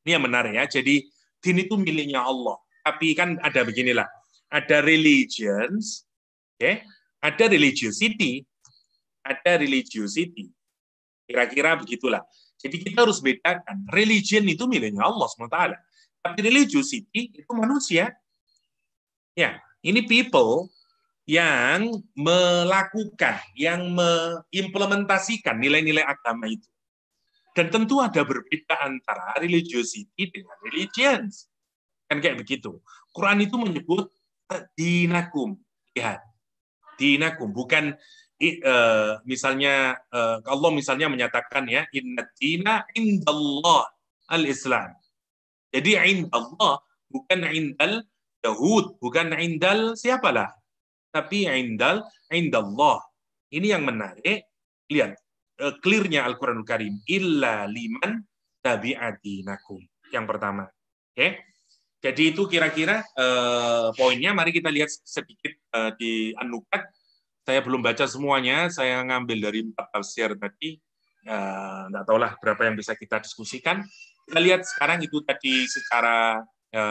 Ini yang menarik ya. Jadi din itu miliknya Allah. Tapi kan ada beginilah, ada religions, okay? Ada religiosity, ada religiosity. Kira-kira begitulah. Jadi kita harus bedakan. Religion itu miliknya Allah SWT. Tapi religiosity itu manusia. Ya, ini people yang melakukan, yang mengimplementasikan nilai-nilai agama itu. Dan tentu ada berbeda antara religiosity dengan religions. Kan kayak begitu. Quran itu menyebut dinakum. Lihat. Dinakum. Bukan misalnya Allah misalnya menyatakan ya inna dina indallah al-Islam. Jadi indallah bukan indal Yahud, bukan indal siapalah. Tapi indallah. Ini yang menarik. Lihat. Clearnya Al-Quranul Karim. Illa liman tabi'adinakum. Yang pertama. Oke. Jadi itu kira-kira poinnya. Mari kita lihat sedikit di An-Nukat. Saya belum baca semuanya. Saya ngambil dari 4 tafsir tadi. Nggak tahulah berapa yang bisa kita diskusikan. Kita lihat sekarang itu tadi secara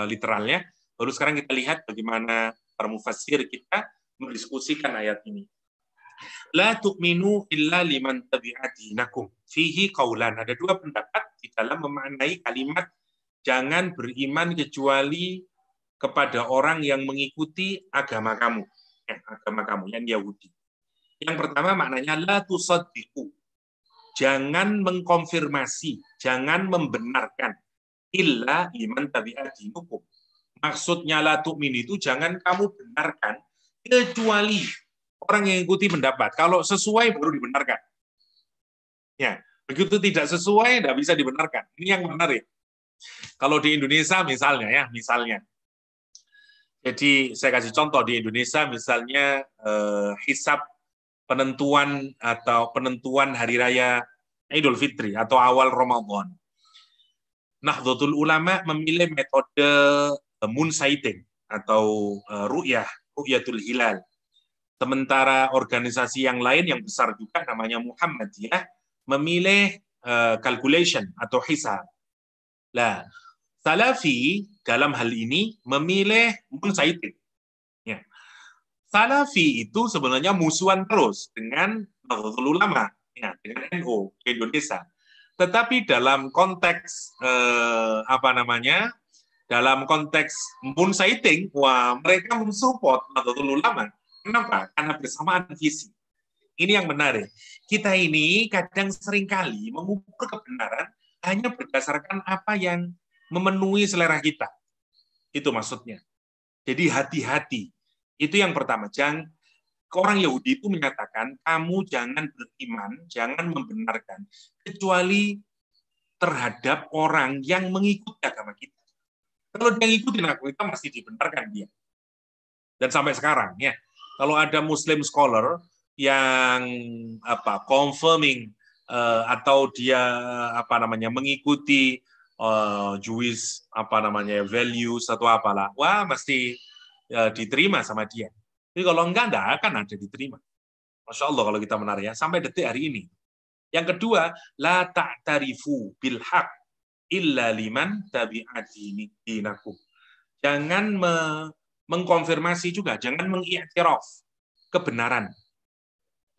literalnya. Baru sekarang kita lihat bagaimana para mufassir kita mendiskusikan ayat ini. La tu'minu illa liman tabi'a dinakum. Fihi qaulan. Ada 2 pendapat di dalam memaknai kalimat jangan beriman kecuali kepada orang yang mengikuti agama kamu. Agama kamu yang Yahudi. Yang pertama maknanya la tusaddiqu. Jangan mengkonfirmasi, jangan membenarkan illa liman tabi'a dinukum. Maksudnya la tu'min itu jangan kamu benarkan kecuali orang yang ikuti pendapat. Kalau sesuai baru dibenarkan. Ya, begitu tidak sesuai tidak bisa dibenarkan. Ini yang menarik. Kalau di Indonesia misalnya ya, misalnya. Jadi saya kasih contoh di Indonesia misalnya hisab penentuan hari raya Idul Fitri atau awal Ramadan. Nahdlatul Ulama memilih metode moon sighting atau ru'yatul hilal. Sementara organisasi yang lain yang besar juga namanya Muhammadiyah memilih calculation atau hisab. Nah, Salafi dalam hal ini memilih moon sighting. Ya. Salafi itu sebenarnya musuhan terus dengan Nahdlatul Ulama, ya, dengan NU di Indonesia. Tetapi dalam konteks dalam konteks moon sighting, mereka mensupport Nahdlatul Ulama. Kenapa? Karena bersamaan visi. Ini yang menarik. Kita ini kadang seringkali mengukur kebenaran hanya berdasarkan apa yang memenuhi selera kita. Itu maksudnya. Jadi hati-hati. Itu yang pertama. Orang Yahudi itu menyatakan, kamu jangan beriman, jangan membenarkan, kecuali terhadap orang yang mengikuti agama kita. Kalau dia ngikutin agama kita, mesti dibenarkan dia. Dan sampai sekarang, ya. Kalau ada Muslim scholar yang confirming atau dia mengikuti Jewish values atau apalah, mesti diterima sama dia. Jadi kalau enggak akan ada diterima. Masya Allah kalau kita menarik ya, sampai detik hari ini. Yang kedua, la ta'tarifu bil haq illa liman tabi'ati dinakum. Jangan mengkonfirmasi juga, jangan mengiktiraf kebenaran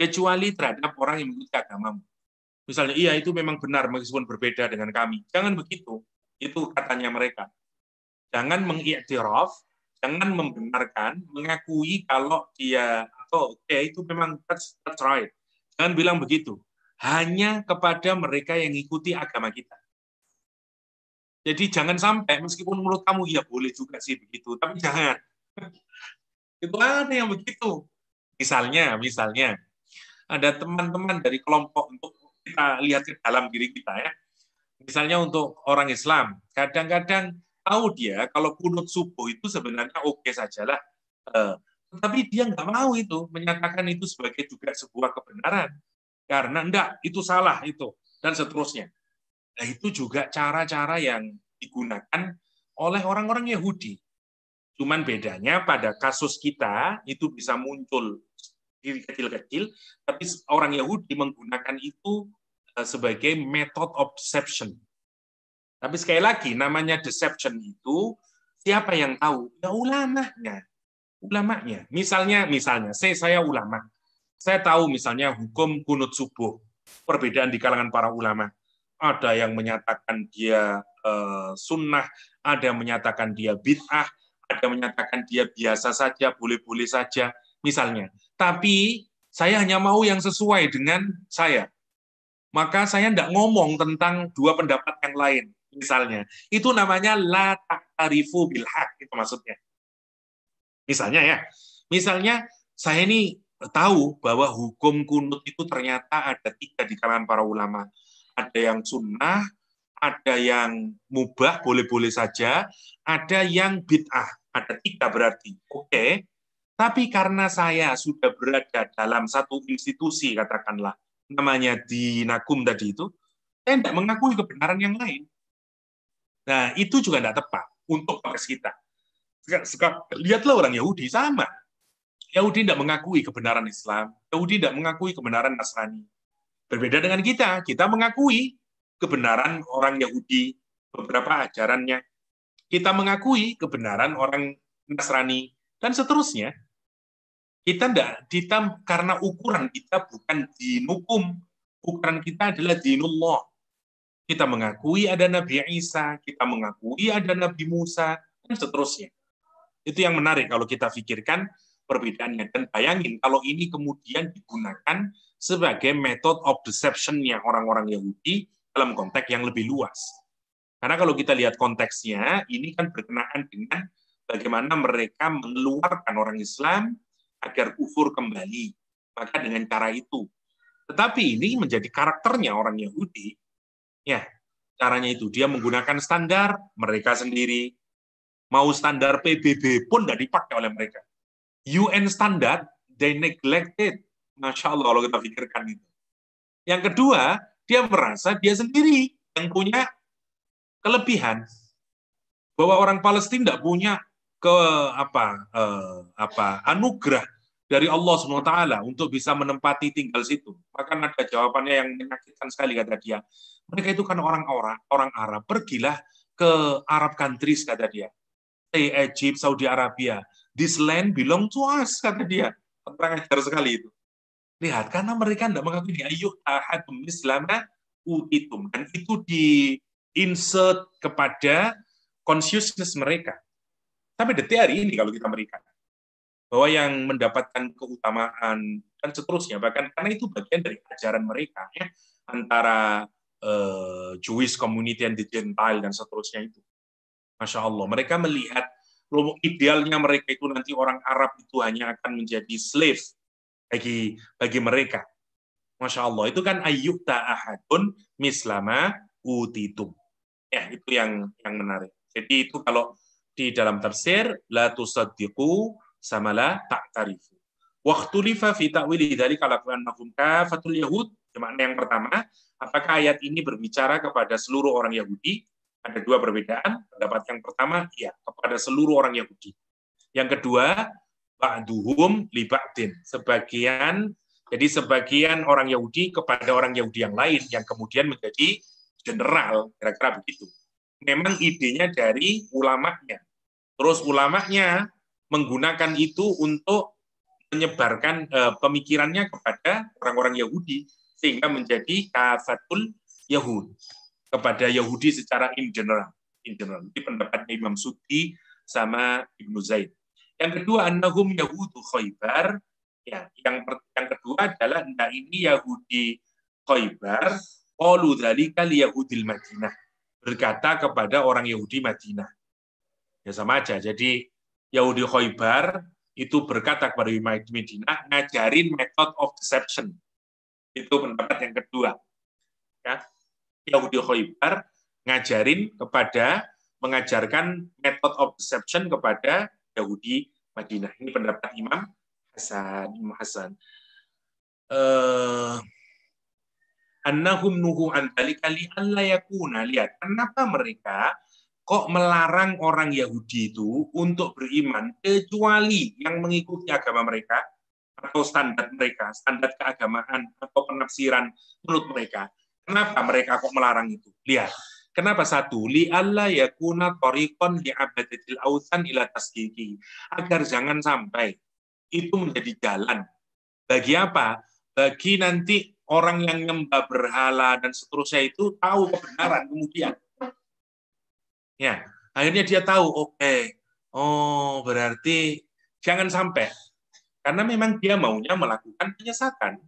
kecuali terhadap orang yang mengikuti agamamu. Misalnya, iya itu memang benar meskipun berbeda dengan kami. Jangan begitu. Itu katanya mereka. Jangan mengiktiraf, jangan membenarkan, mengakui kalau dia atau itu memang that's right. Jangan bilang begitu. Hanya kepada mereka yang mengikuti agama kita. Jadi jangan sampai meskipun menurut kamu ya boleh juga sih begitu, tapi jangan. Itu ada yang begitu. Misalnya ada teman-teman dari kelompok, untuk kita lihat ke dalam diri kita ya. Misalnya untuk orang Islam, kadang-kadang tahu dia kalau kunut subuh itu sebenarnya oke sajalah, tapi dia nggak mau itu menyatakan itu sebagai juga sebuah kebenaran, karena enggak itu salah itu dan seterusnya. Nah itu juga cara-cara yang digunakan oleh orang-orang Yahudi. Cuman bedanya pada kasus kita itu bisa muncul kecil-kecil, tapi orang Yahudi menggunakan itu sebagai method of deception. Tapi sekali lagi, namanya deception itu siapa yang tahu? Ya ulamanya. Misalnya, saya ulama. Saya tahu misalnya hukum kunut subuh. Perbedaan di kalangan para ulama. Ada yang menyatakan dia sunnah, ada yang menyatakan dia bid'ah, ada yang menyatakan dia biasa saja, boleh-boleh saja, misalnya. Tapi saya hanya mau yang sesuai dengan saya. Maka saya tidak ngomong tentang dua pendapat yang lain, misalnya. Itu namanya la ta'tarifu bil haq, itu maksudnya. Misalnya saya ini tahu bahwa hukum kunut itu ternyata ada 3 di kalangan para ulama. Ada yang sunnah, ada yang mubah, boleh-boleh saja, ada yang bid'ah, ada 3 berarti. Oke. Tapi karena saya sudah berada dalam satu institusi, katakanlah, namanya dinakum tadi itu, saya tidak mengakui kebenaran yang lain. Nah, itu juga tidak tepat untuk konteks kita. Lihatlah orang Yahudi, sama. Yahudi tidak mengakui kebenaran Islam, Yahudi tidak mengakui kebenaran Nasrani. Berbeda dengan kita mengakui kebenaran orang Yahudi, beberapa ajarannya. Kita mengakui kebenaran orang Nasrani, dan seterusnya. Kita karena ukuran kita bukan dinukum, ukuran kita adalah dinullah. Kita mengakui ada Nabi Isa, kita mengakui ada Nabi Musa, dan seterusnya. Itu yang menarik kalau kita pikirkan perbedaannya. Dan bayangin kalau ini kemudian digunakan sebagai method of deception-nya orang-orang Yahudi dalam konteks yang lebih luas. Karena kalau kita lihat konteksnya, ini kan berkenaan dengan bagaimana mereka mengeluarkan orang Islam agar kufur kembali. Maka dengan cara itu. Tetapi ini menjadi karakternya orang Yahudi. Ya, caranya itu. Dia menggunakan standar mereka sendiri. Mau standar PBB pun tidak dipakai oleh mereka. UN standar, they neglected. Masya Allah kalau kita pikirkan itu. Yang kedua, dia merasa dia sendiri yang punya kelebihan. Bahwa orang Palestina tidak punya anugerah dari Allah SWT untuk bisa menempati tinggal situ. Maka ada jawabannya yang menyakitkan sekali, kata dia. Mereka itu kan orang Arab, pergilah ke Arab countries, kata dia. Egypt, Saudi Arabia. This land belong to us, kata dia. Orang ajar sekali itu. Lihat, karena mereka tidak mengakui ayyuh ahadum mislama utitum. Dan itu di-insert kepada consciousness mereka. Sampai detik hari ini kalau kita merikan. Bahwa yang mendapatkan keutamaan dan seterusnya. Bahkan karena itu bagian dari ajaran mereka. Ya, antara Jewish community and the Gentile dan seterusnya itu. Masya Allah, mereka melihat idealnya mereka itu nanti orang Arab itu hanya akan menjadi slave bagi mereka. Masya Allah, itu kan ayyuta ahadun mislama utitum. Ya, itu yang menarik. Jadi itu kalau di dalam tafsir, la tusaddiqu sama la ta'tarifu. Waqtulifa fi ta'wili dzalika ala annahum kafatul yahud. Makna yang pertama, apakah ayat ini berbicara kepada seluruh orang Yahudi? Ada 2 perbedaan. Pendapat yang pertama, ya, kepada seluruh orang Yahudi. Yang kedua, ba'duhum li ba'din. Jadi sebagian orang Yahudi kepada orang Yahudi yang lain yang kemudian menjadi general, kira-kira begitu. Memang idenya dari ulamanya. Terus ulamanya menggunakan itu untuk menyebarkan pemikirannya kepada orang-orang Yahudi sehingga menjadi kafatul Yahud, kepada Yahudi secara in general. Ini pendapatnya Imam Suddi sama Ibnu Zaid. Yang kedua, annahum Yahudu Khaybar. Ya, yang kedua adalah ini Yahudi Khaybar, qalu dzalika li Yahudil Madinah. Berkata kepada orang Yahudi Madinah. Ya sama aja. Jadi Yahudi Khaybar itu berkata kepada Yahudi Madinah, ngajarin method of deception. Itu pendapat yang kedua. Ya. Yahudi Khaybar mengajarkan method of deception kepada Yahudi Madinah. Ini pendapat Imam Hasan. Annahum nuhu an dzalika li alla yakuna. Lihat, kenapa mereka kok melarang orang Yahudi itu untuk beriman kecuali yang mengikuti agama mereka atau standar mereka, standar keagamaan atau penafsiran menurut mereka. Kenapa mereka kok melarang itu? Lihat, kenapa? Satu, li alla yakuna tariqan li abadatil awthan ila tasdiqi. Agar jangan sampai itu menjadi jalan. Bagi apa? Bagi nanti orang yang nyembah berhala dan seterusnya itu tahu kebenaran kemudian. Ya, akhirnya dia tahu, oke, oh berarti jangan sampai. Karena memang dia maunya melakukan penyesatan.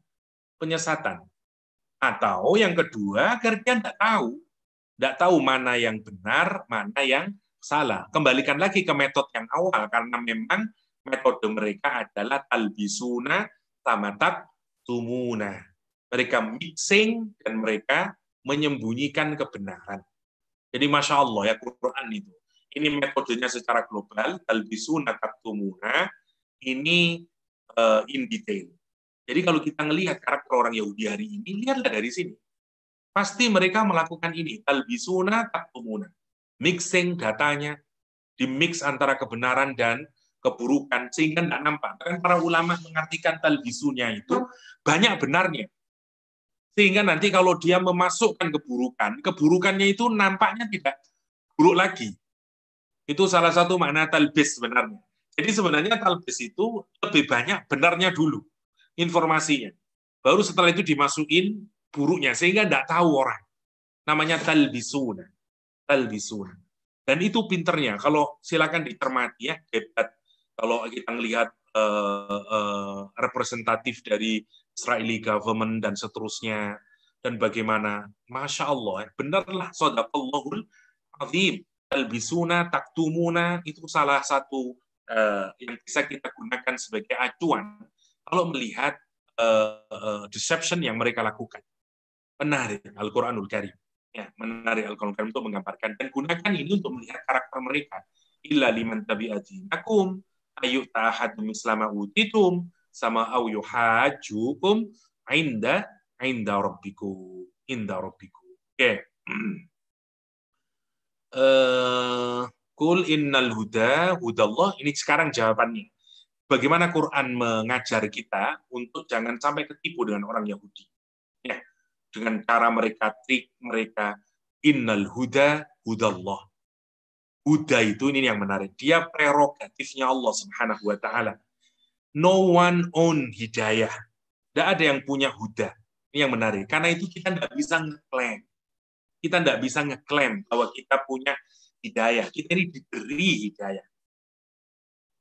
Atau yang kedua, agar dia tidak tahu mana yang benar, mana yang salah. Kembalikan lagi ke metode yang awal, karena memang metode mereka adalah talbisuna sama taktumuna. Mereka mixing dan mereka menyembunyikan kebenaran. Jadi Masya Allah ya Quran itu. Ini metodenya secara global, talbisuna taktumuna, ini in detail. Jadi kalau kita melihat karakter orang Yahudi hari ini, lihatlah dari sini. Pasti mereka melakukan ini, talbisuna taktumuna. Mixing datanya, dimix antara kebenaran dan keburukan, sehingga tidak nampak. Kan para ulama mengartikan talbisunya itu banyak benarnya. Sehingga nanti kalau dia memasukkan keburukannya itu nampaknya tidak buruk lagi. Itu salah satu makna talbis sebenarnya. Jadi sebenarnya talbis itu lebih banyak benarnya dulu, informasinya. Baru setelah itu dimasukin buruknya, sehingga tidak tahu orang. Namanya talbisuna. Dan itu pinternya. Kalau silakan dicermati ya, debat. Kalau kita melihat representatif dari Israeli government dan seterusnya, dan bagaimana, Masya Allah, benarlah sadaqallahul azim, talbisuna taktumuna, itu salah satu yang bisa kita gunakan sebagai acuan kalau melihat deception yang mereka lakukan. Menarik Al-Quranul Karim. Ya, menarik Al-Quranul Karim untuk menggambarkan, dan gunakan ini untuk melihat karakter mereka. Illa liman tabi'adinakum ayu ta'ahadum islama utitum sama au yuhajukum inda rabbikum. Oke. Kul innal huda hudallah. Ini sekarang jawabannya. Bagaimana Quran mengajar kita untuk jangan sampai ketipu dengan orang Yahudi. Ya, dengan cara mereka, trik mereka. Innal huda hudallah. Huda itu ini yang menarik. Dia prerogatifnya Allah Subhanahu wa taala. No one own hidayah. Tidak ada yang punya huda. Ini yang menarik. Karena itu kita tidak bisa ngeklaim. Kita tidak bisa ngeklaim bahwa kita punya hidayah. Kita ini diberi hidayah.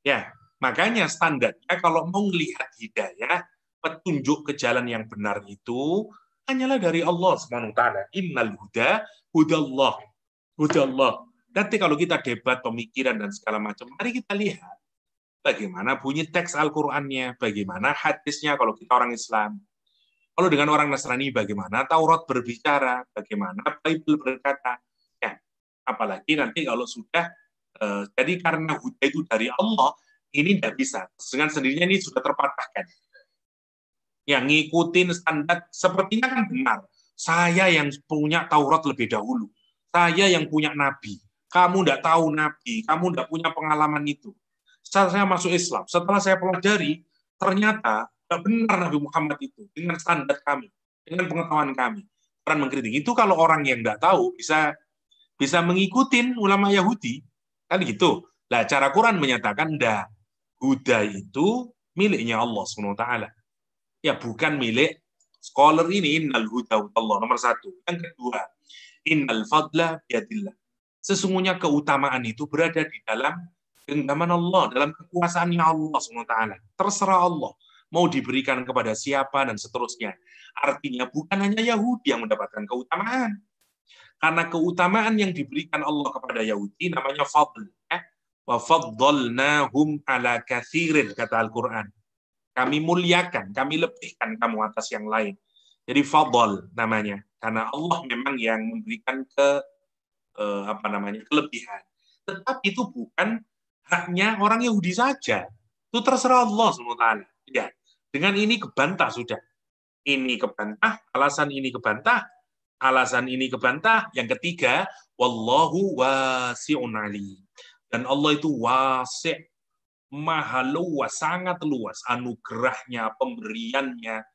Ya, makanya standarnya kalau mau melihat hidayah, petunjuk ke jalan yang benar itu hanyalah dari Allah Subhanahu wa taala. Innal huda hudallah. Hudallah. Nanti kalau kita debat pemikiran dan segala macam, mari kita lihat bagaimana bunyi teks Al-Qur'annya, bagaimana hadisnya kalau kita orang Islam. Kalau dengan orang Nasrani bagaimana Taurat berbicara, bagaimana Bible berkata. Ya, apalagi nanti kalau sudah jadi karena huda itu dari Allah, ini tidak bisa. Dengan sendirinya ini sudah terpatahkan. Yang ngikutin standar sepertinya kan benar. Saya yang punya Taurat lebih dahulu. Saya yang punya Nabi. Kamu tidak tahu Nabi, kamu tidak punya pengalaman itu. saya masuk Islam. Setelah saya pelajari, ternyata tidak benar Nabi Muhammad itu dengan standar kami, dengan pengetahuan kami. Quran mengkritik itu kalau orang yang tidak tahu bisa mengikuti ulama Yahudi, kan gitu. Nah, cara Quran menyatakan enggak. Huda itu miliknya Allah SWT. Ya, bukan milik scholar ini. Innal huda Allah nomor satu. Yang kedua, innal fadla biadillah. Sesungguhnya keutamaan itu berada di dalam genggaman Allah, dalam kekuasaannya Allah SWT. Terserah Allah mau diberikan kepada siapa dan seterusnya. Artinya bukan hanya Yahudi yang mendapatkan keutamaan. Karena keutamaan yang diberikan Allah kepada Yahudi namanya fadl. Wa faddalnahum ala katsirin, kata Al-Quran. Kami muliakan, kami lebihkan kamu atas yang lain. Jadi fadl namanya. Karena Allah memang yang memberikan kelebihan. Tetapi itu bukan haknya orang Yahudi saja. Itu terserah Allah SWT. Ya, dengan ini kebantah sudah. Ini kebantah, alasan ini kebantah, alasan ini kebantah. Yang ketiga, wallahu wasi'un alim. Dan Allah itu wasi', maha luas, sangat luas anugerahnya, pemberiannya.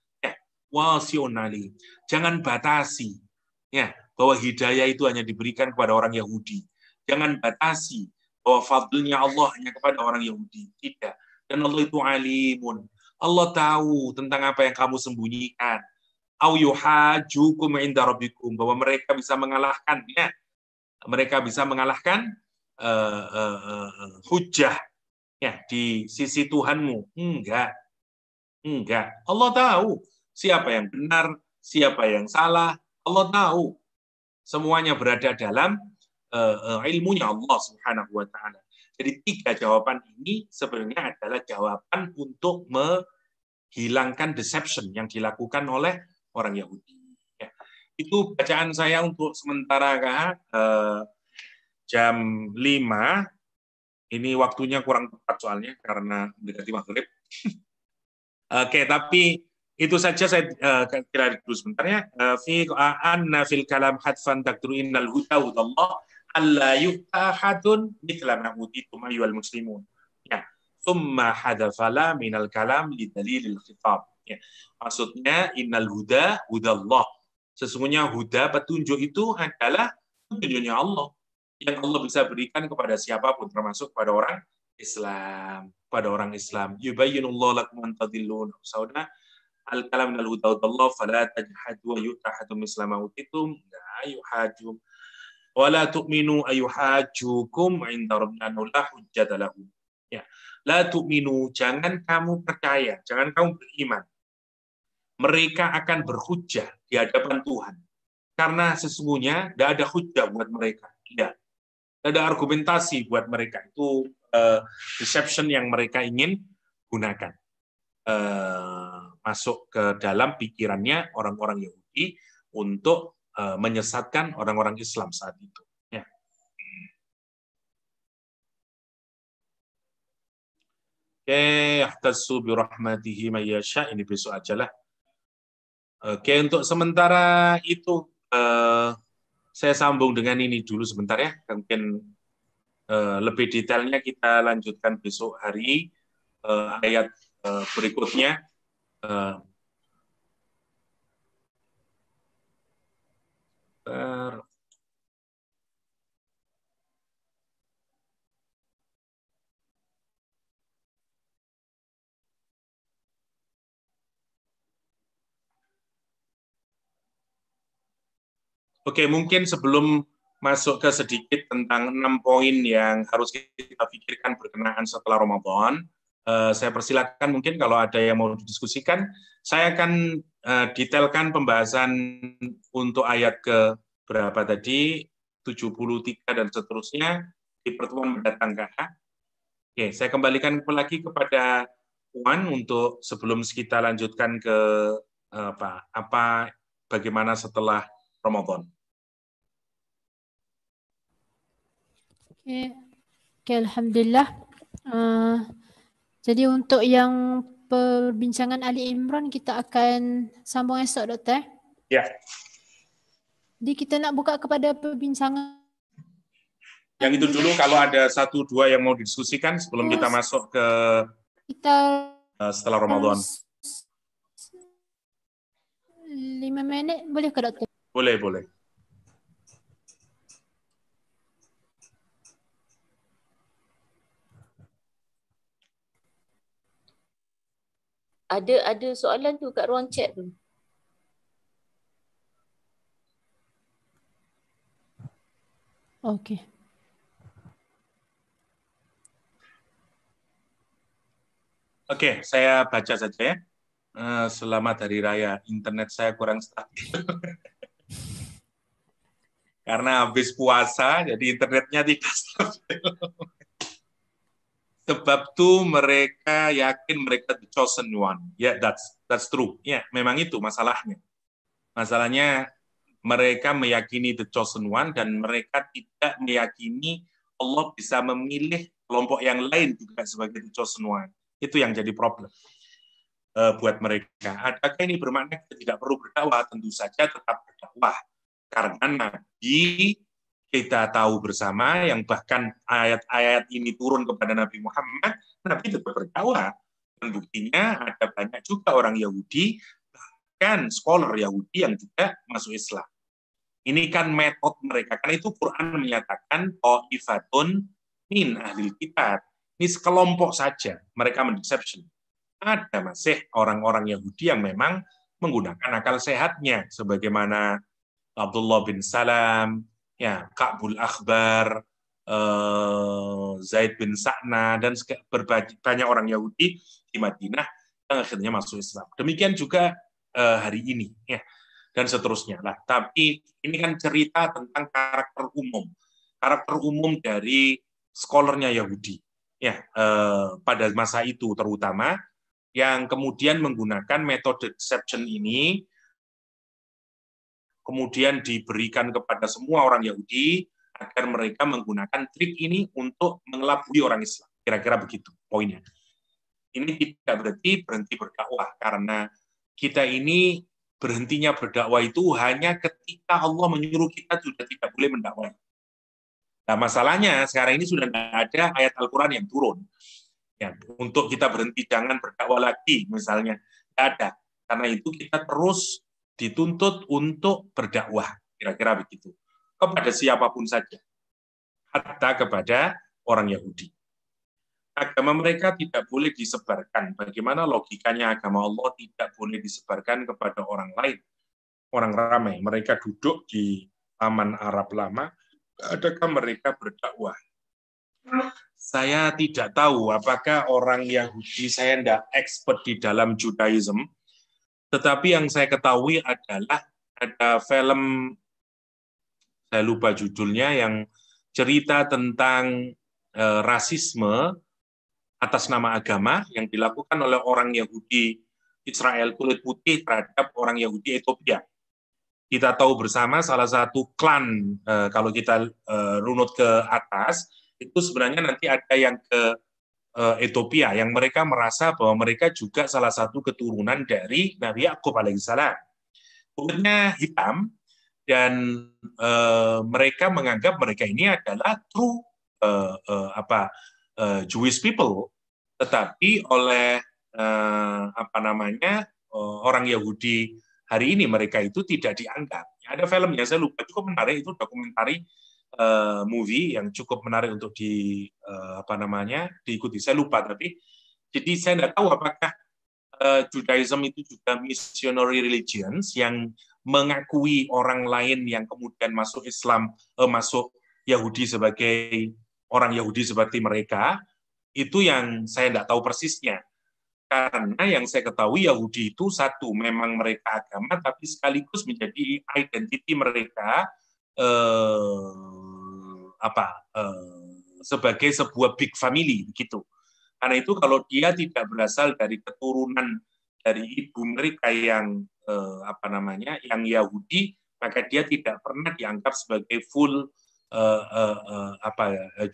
Wasi'un alim. Jangan batasi. Ya, bahwa hidayah itu hanya diberikan kepada orang Yahudi. Jangan batasi bahwa fadlnya Allah hanya kepada orang Yahudi. Tidak. Dan Allah itu alimun. Allah tahu tentang apa yang kamu sembunyikan. Au yuhajukum inda rabbikum, bahwa mereka bisa mengalahkannya. Mereka bisa mengalahkan hujah ya di sisi Tuhanmu. Enggak. Allah tahu siapa yang benar, siapa yang salah. Allah tahu. Semuanya berada dalam ilmunya Allah Subhanahu wa taala. Jadi 3 jawaban ini sebenarnya adalah jawaban untuk menghilangkan deception yang dilakukan oleh orang Yahudi. Ya. Itu bacaan saya untuk sementara jam 5. Ini waktunya kurang tepat soalnya karena mendekati maghrib. Oke, tapi itu saja saya kira dulu sebentar ya. Fi anna fil kalam hadfan takduru innal huda hudallah alla yu'ahadun mithla ma utitum ayyuhal muslimun. Ya. Tsumma hadafala minal kalam li dalilil khitab. Ya. Maksudnya innal huda hudallah. Sesungguhnya huda petunjuk itu adalah petunjuknya Allah yang Allah bisa berikan kepada siapapun termasuk kepada orang Islam, pada orang Islam. Yubayyinullahu lakum an tadillun. Saudara, al-kalam minal huda hudallah fala tajhadu wa yutahadu misla ma utitum la yuhajum wa la tu'minu ayuhajukum 'inda rabbina la hujjata lahum. Ya. La tu'minu, jangan kamu percaya, jangan kamu beriman. Mereka akan berhujjah di hadapan Tuhan. Karena sesungguhnya tidak ada hujjah buat mereka. Tidak. Tidak ada argumentasi buat mereka. Itu deception yang mereka ingin gunakan. Masuk ke dalam pikirannya orang-orang Yahudi untuk menyesatkan orang-orang Islam saat itu. Ya. Oke, yahtassu bi rahmatihi may yasha, ini besok aja lah. Oke, untuk sementara itu saya sambung dengan ini dulu sebentar ya. Mungkin lebih detailnya kita lanjutkan besok hari ayat berikutnya. Oke, mungkin sebelum masuk ke sedikit tentang 6 poin yang harus kita pikirkan berkenaan setelah Ramadan, saya persilakan mungkin kalau ada yang mau didiskusikan, saya akan detailkan pembahasan untuk ayat ke berapa tadi, 73 dan seterusnya di pertemuan mendatang. Oke, saya kembalikan lagi kepada Puan untuk sebelum kita lanjutkan ke bagaimana setelah Ramadan. Oke, alhamdulillah. Jadi untuk yang perbincangan Ali Imran kita akan sambung esok, Doktor. Ya. Jadi kita nak buka kepada perbincangan Yang itu dulu, kalau ada 1-2 yang mau didiskusikan sebelum kita masuk ke setelah Ramadan. 5 menit boleh ke doktor? Boleh, boleh. Ada soalan tu kat ruang chat tu. Okey. Oke, saya baca saja ya. Selamat Hari Raya. Internet saya kurang stabil. Karena habis puasa, jadi internetnya tidak stabil. Sebab itu mereka yakin mereka the chosen one. Ya, yeah, that's true. Ya, yeah, memang itu masalahnya. Masalahnya mereka meyakini the chosen one dan mereka tidak meyakini Allah bisa memilih kelompok yang lain juga sebagai the chosen one. Itu yang jadi problem buat mereka. Adakah ini bermakna kita tidak perlu berdakwah? Tentu saja tetap berdakwah. Karena Nabi kita tahu bersama yang bahkan ayat-ayat ini turun kepada Nabi Muhammad, Nabi tetap berdakwah. Dan buktinya ada banyak juga orang Yahudi, bahkan scholar Yahudi yang juga masuk Islam. Ini kan metode mereka. Karena itu Quran menyatakan ta'ifatun min ahlil kitab. Ini sekelompok saja mereka mendeception. Ada masih orang-orang Yahudi yang memang menggunakan akal sehatnya, sebagaimana Abdullah bin Salam, ya Ka'bul Akhbar, Zaid bin Sa'na, dan banyak orang Yahudi di Madinah yang akhirnya masuk Islam. Demikian juga hari ini, ya, dan seterusnya. Lah, tapi ini kan cerita tentang karakter umum dari scholarnya Yahudi, ya, pada masa itu terutama, yang kemudian menggunakan metode deception ini, kemudian diberikan kepada semua orang Yahudi agar mereka menggunakan trik ini untuk mengelabui orang Islam. Kira-kira begitu poinnya. Ini tidak berhenti berdakwah, karena kita ini berhentinya berdakwah itu hanya ketika Allah menyuruh kita sudah tidak boleh mendakwai. Nah, masalahnya sekarang ini sudah tidak ada ayat Al-Quran yang turun. Ya, untuk kita berhenti jangan berdakwah lagi, misalnya, tidak ada. Karena itu kita terus dituntut untuk berdakwah, kira-kira begitu, kepada siapapun saja, hatta kepada orang Yahudi. Agama mereka tidak boleh disebarkan. Bagaimana logikanya agama Allah tidak boleh disebarkan kepada orang lain? Orang ramai, mereka duduk di Taman Arab Lama, adakah mereka berdakwah? Saya tidak tahu apakah orang Yahudi, saya tidak expert di dalam Judaism, tetapi yang saya ketahui adalah ada film, saya lupa judulnya, yang cerita tentang rasisme atas nama agama yang dilakukan oleh orang Yahudi Israel kulit putih terhadap orang Yahudi Ethiopia. Kita tahu bersama salah satu klan, kalau kita runut ke atas, itu sebenarnya nanti ada yang ke Ethiopia, yang mereka merasa bahwa mereka juga salah satu keturunan dari Nabi Yakub alaihissalam. Kulitnya hitam, dan mereka menganggap mereka ini adalah true Jewish people, tetapi oleh orang Yahudi hari ini mereka itu tidak dianggap. Ada filmnya, saya lupa, cukup menarik, itu dokumentari movie yang cukup menarik untuk diikuti. Saya lupa, tapi jadi saya tidak tahu apakah Judaism itu juga missionary religions yang mengakui orang lain yang kemudian masuk Islam, masuk Yahudi sebagai orang Yahudi seperti mereka, itu yang saya tidak tahu persisnya. Karena yang saya ketahui Yahudi itu satu, memang mereka agama, tapi sekaligus menjadi identiti mereka sebagai sebuah big family gitu. Karena itu kalau dia tidak berasal dari keturunan dari ibu mereka yang yang Yahudi, maka dia tidak pernah dianggap sebagai full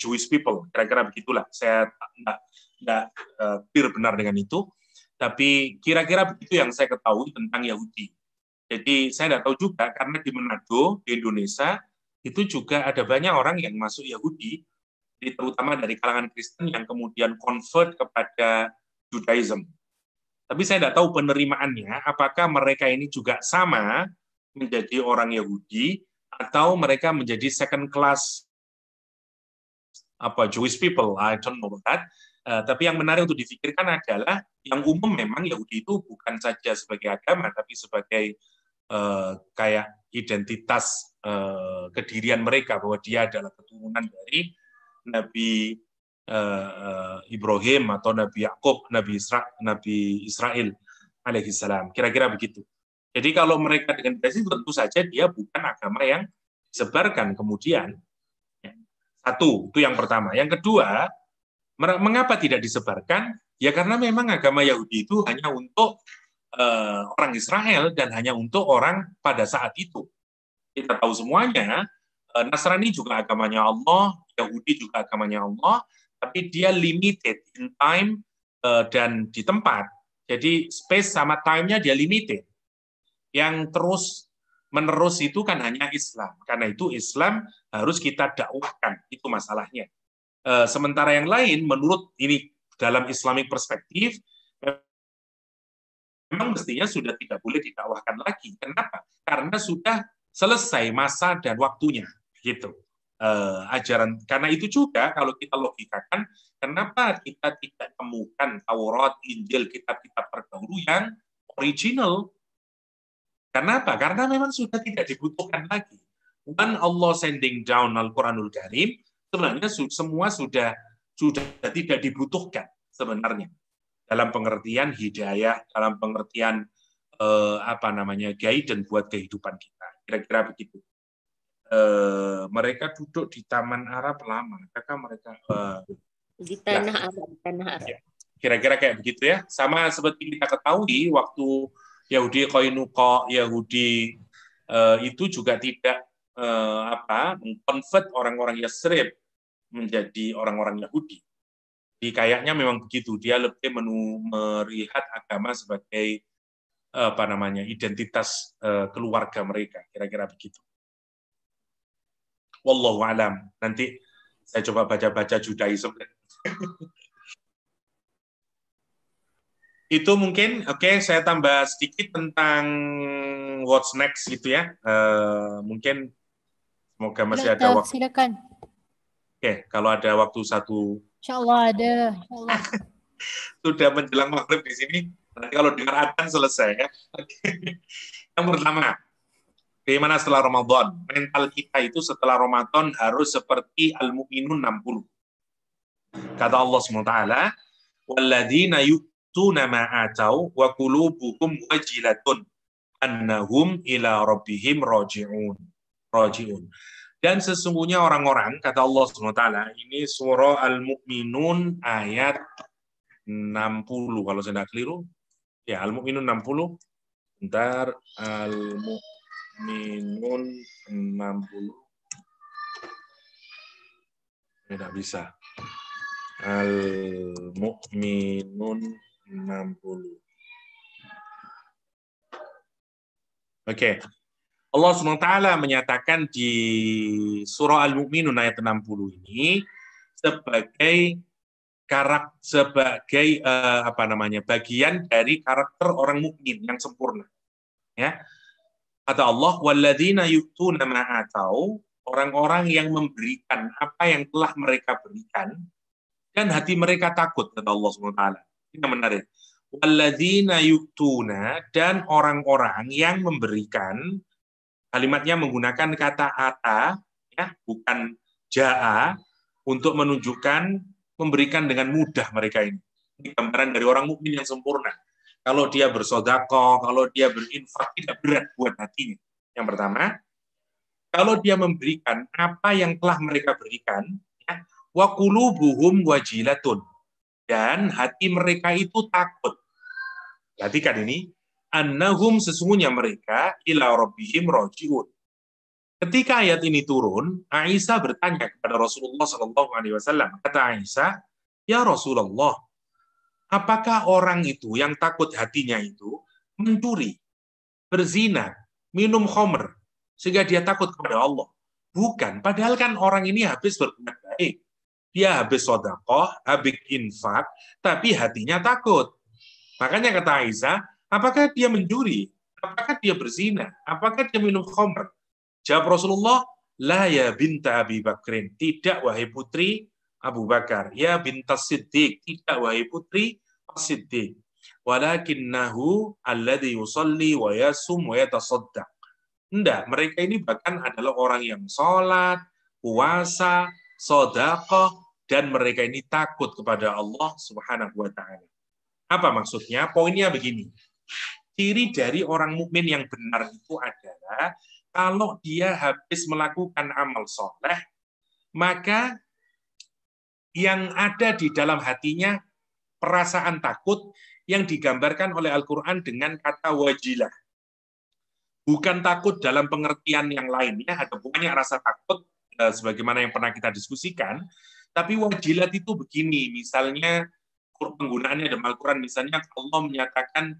Jewish people. Kira-kira begitulah. Saya tidak clear benar dengan itu, tapi kira-kira begitu yang saya ketahui tentang Yahudi. Jadi saya tidak tahu juga, karena di Manado, di Indonesia, itu juga ada banyak orang yang masuk Yahudi, terutama dari kalangan Kristen yang kemudian convert kepada Judaism. Tapi saya tidak tahu penerimaannya, apakah mereka ini juga sama menjadi orang Yahudi atau mereka menjadi second class Jewish people, I don't know that. Tapi yang menarik untuk difikirkan adalah yang umum memang Yahudi itu bukan saja sebagai agama, tapi sebagai kayak identitas kedirian mereka, bahwa dia adalah keturunan dari Nabi Ibrahim atau Nabi Yakub, Nabi Israel alaihissalam. Kira-kira begitu. Jadi kalau mereka dengan basis tentu saja dia bukan agama yang disebarkan kemudian. Satu, itu yang pertama. Yang kedua, mengapa tidak disebarkan? Ya karena memang agama Yahudi itu hanya untuk orang Israel dan hanya untuk orang pada saat itu. Kita tahu semuanya, Nasrani juga agamanya Allah, Yahudi juga agamanya Allah, tapi dia limited in time dan di tempat. Jadi space sama time-nya dia limited. Yang terus menerus itu kan hanya Islam. Karena itu Islam harus kita dakwahkan, itu masalahnya. Sementara yang lain, menurut ini dalam Islamic perspektif, memang mestinya sudah tidak boleh didakwahkan lagi. Kenapa? Karena sudah selesai masa dan waktunya. Gitu. Ajaran. Karena itu juga kalau kita logikakan, kenapa kita tidak temukan Taurat, Injil, kitab-kitab terdahulu yang original? Kenapa? Karena memang sudah tidak dibutuhkan lagi. When Allah sending down Al-Quranul Karim, sebenarnya semua sudah tidak dibutuhkan sebenarnya. Dalam pengertian hidayah, dalam pengertian guidance buat kehidupan kita. Kira-kira begitu. Mereka duduk di Taman Arab lama. Mereka di tanah Arab, Ya, kira-kira kayak begitu ya. Sama seperti kita ketahui waktu Yahudi Koinuko, Yahudi itu juga tidak mengkonvert orang-orang Yasrib menjadi orang-orang Yahudi. Jadi kayaknya memang begitu. Dia lebih melihat agama sebagai identitas keluarga mereka. Kira-kira begitu. Wallahu alam. Nanti saya coba baca-baca Judaism. Itu mungkin, saya tambah sedikit tentang what's next gitu ya. Mungkin semoga masih ada waktu. Silakan. Kalau ada waktu satu. Insyaallah ada. Insyaallah. Sudah menjelang maghrib di sini. Nanti kalau dengar adzan selesai ya. Yang pertama, bagaimana setelah Ramadan? Mental kita itu setelah Ramadan harus seperti Al-Mu'minun 60. Kata Allah SWT, وَالَّذِينَ يُؤْتُونَ مَا آتَوْا وَقُلُوبُهُمْ وَجِلَةٌ أَنَّهُمْ إِلَى رَبِّهِمْ رَاجِعُونَ. Dan sesungguhnya orang-orang, kata Allah SWT, ini surah Al-Mu'minun ayat 60, kalau saya tidak keliru. Ya, Al-Mu'minun 60. Bentar, Al-Mu'minun 60. Tidak bisa. Al-Mu'minun 60. Allah SWT menyatakan di surah Al-Mu'minun ayat 60 ini sebagai bagian dari karakter orang mukmin yang sempurna. Ya. Kata Allah, walladzina yu'tuna ma atau, orang-orang yang memberikan apa yang telah mereka berikan dan hati mereka takut, kata Allah SWT. Ini yang menarik. Walladzina yu'tuna, dan orang-orang yang memberikan, kalimatnya menggunakan kata ata, ya, bukan ja'a, untuk menunjukkan memberikan dengan mudah mereka ini. Ini gambaran dari orang mukmin yang sempurna. Kalau dia bersedekah, kalau dia berinfak, tidak berat buat hatinya. Yang pertama, kalau dia memberikan apa yang telah mereka berikan, ya, wa qulubuhum wajilatun, dan hati mereka itu takut. Perhatikan ini, annahum, sesungguhnya mereka ila rabbihim rajiun. Ketika ayat ini turun, Aisyah bertanya kepada Rasulullah SAW. Kata Aisyah, ya Rasulullah, apakah orang itu yang takut hatinya itu mencuri, berzina, minum khamr, sehingga dia takut kepada Allah? Bukan, padahal kan orang ini habis berbuat baik. Dia habis sedekah, habis infak, tapi hatinya takut. Makanya kata Aisyah, apakah dia mencuri? Apakah dia berzina? Apakah dia minum khamr? Jawab Rasulullah, la ya binta Abi Bakrin. Tidak, wahai putri Abu Bakar. Ya bintas Siddiq. Tidak, wahai putri Siddiq. Walakinnahu alladhi yusalli wa yasum wa yatasaddaq. Enggak, mereka ini bahkan adalah orang yang sholat, puasa, sedekah, dan mereka ini takut kepada Allah Subhanahu wa Ta'ala. Apa maksudnya? Poinnya begini. Ciri dari orang mukmin yang benar itu adalah kalau dia habis melakukan amal soleh, maka yang ada di dalam hatinya perasaan takut yang digambarkan oleh Al-Quran dengan kata wajilah. Bukan takut dalam pengertian yang lainnya, ada banyak rasa takut, sebagaimana yang pernah kita diskusikan, tapi wajilat itu begini, misalnya penggunaannya dalam Al-Quran, misalnya Allah menyatakan,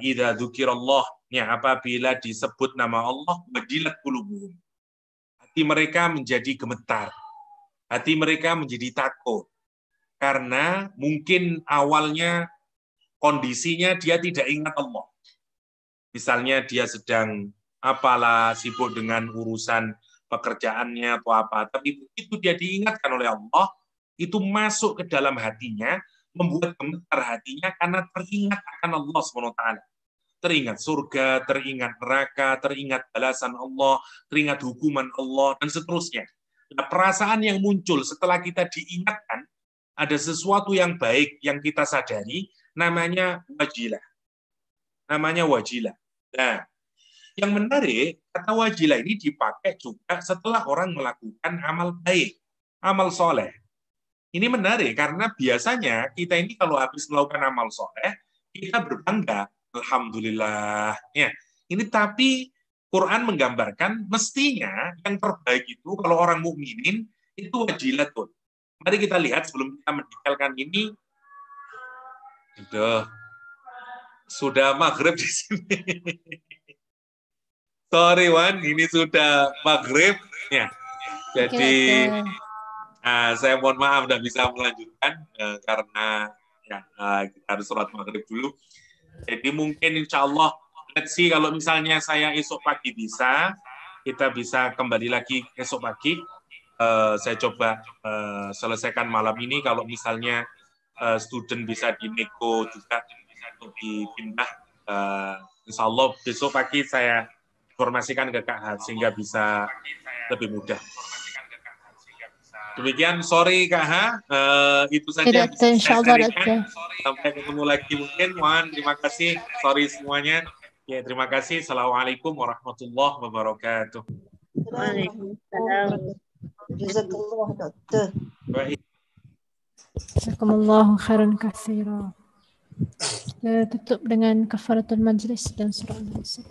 idza dzukirallah, ya, apabila disebut nama Allah, wajilat qulubuhum. Hati mereka menjadi gemetar, hati mereka menjadi takut, karena mungkin awalnya kondisinya dia tidak ingat Allah. Misalnya dia sedang apalah sibuk dengan urusan pekerjaannya atau apa, tapi begitu dia diingatkan oleh Allah, itu masuk ke dalam hatinya, membuat gemetar hatinya karena teringat akan Allah SWT. Teringat surga, teringat neraka, teringat balasan Allah, teringat hukuman Allah, dan seterusnya. Nah, perasaan yang muncul setelah kita diingatkan, ada sesuatu yang baik yang kita sadari, namanya wajilah. Namanya wajilah. Nah, yang menarik, kata wajilah ini dipakai juga setelah orang melakukan amal baik, amal soleh. Ini menarik karena biasanya kita ini kalau habis melakukan amal soleh, kita berbangga, alhamdulillah. Ya, ini tapi Quran menggambarkan mestinya yang terbaik itu kalau orang mukminin itu wajilatun. Mari kita lihat sebelum kita mendetailkan ini. Sudah maghrib di sini. Sorry Wan, ini sudah maghrib. Ya. Jadi saya mohon maaf tidak bisa melanjutkan karena ya, kita harus sholat maghrib dulu. Jadi mungkin insya Allah, let's see kalau misalnya saya esok pagi bisa, kita bisa kembali lagi esok pagi. Saya coba selesaikan malam ini. Kalau misalnya student bisa dinego juga untuk dipindah, insya Allah besok pagi saya informasikan ke Kak Ha, sehingga bisa lebih mudah. Demikian, sorry Kak Ha, itu saja yang bisa saya sharingkan. Sampai ketemu lagi mungkin, Wan, terima kasih, sorry semuanya. Ya, terima kasih. Assalamualaikum warahmatullahi wabarakatuh. Waalaikumsalam. Jazakallah, Dokter. Baik. Jazakumullahu khairan katsira. Kita tutup dengan kafaratul majlis dan surah Al-Asr.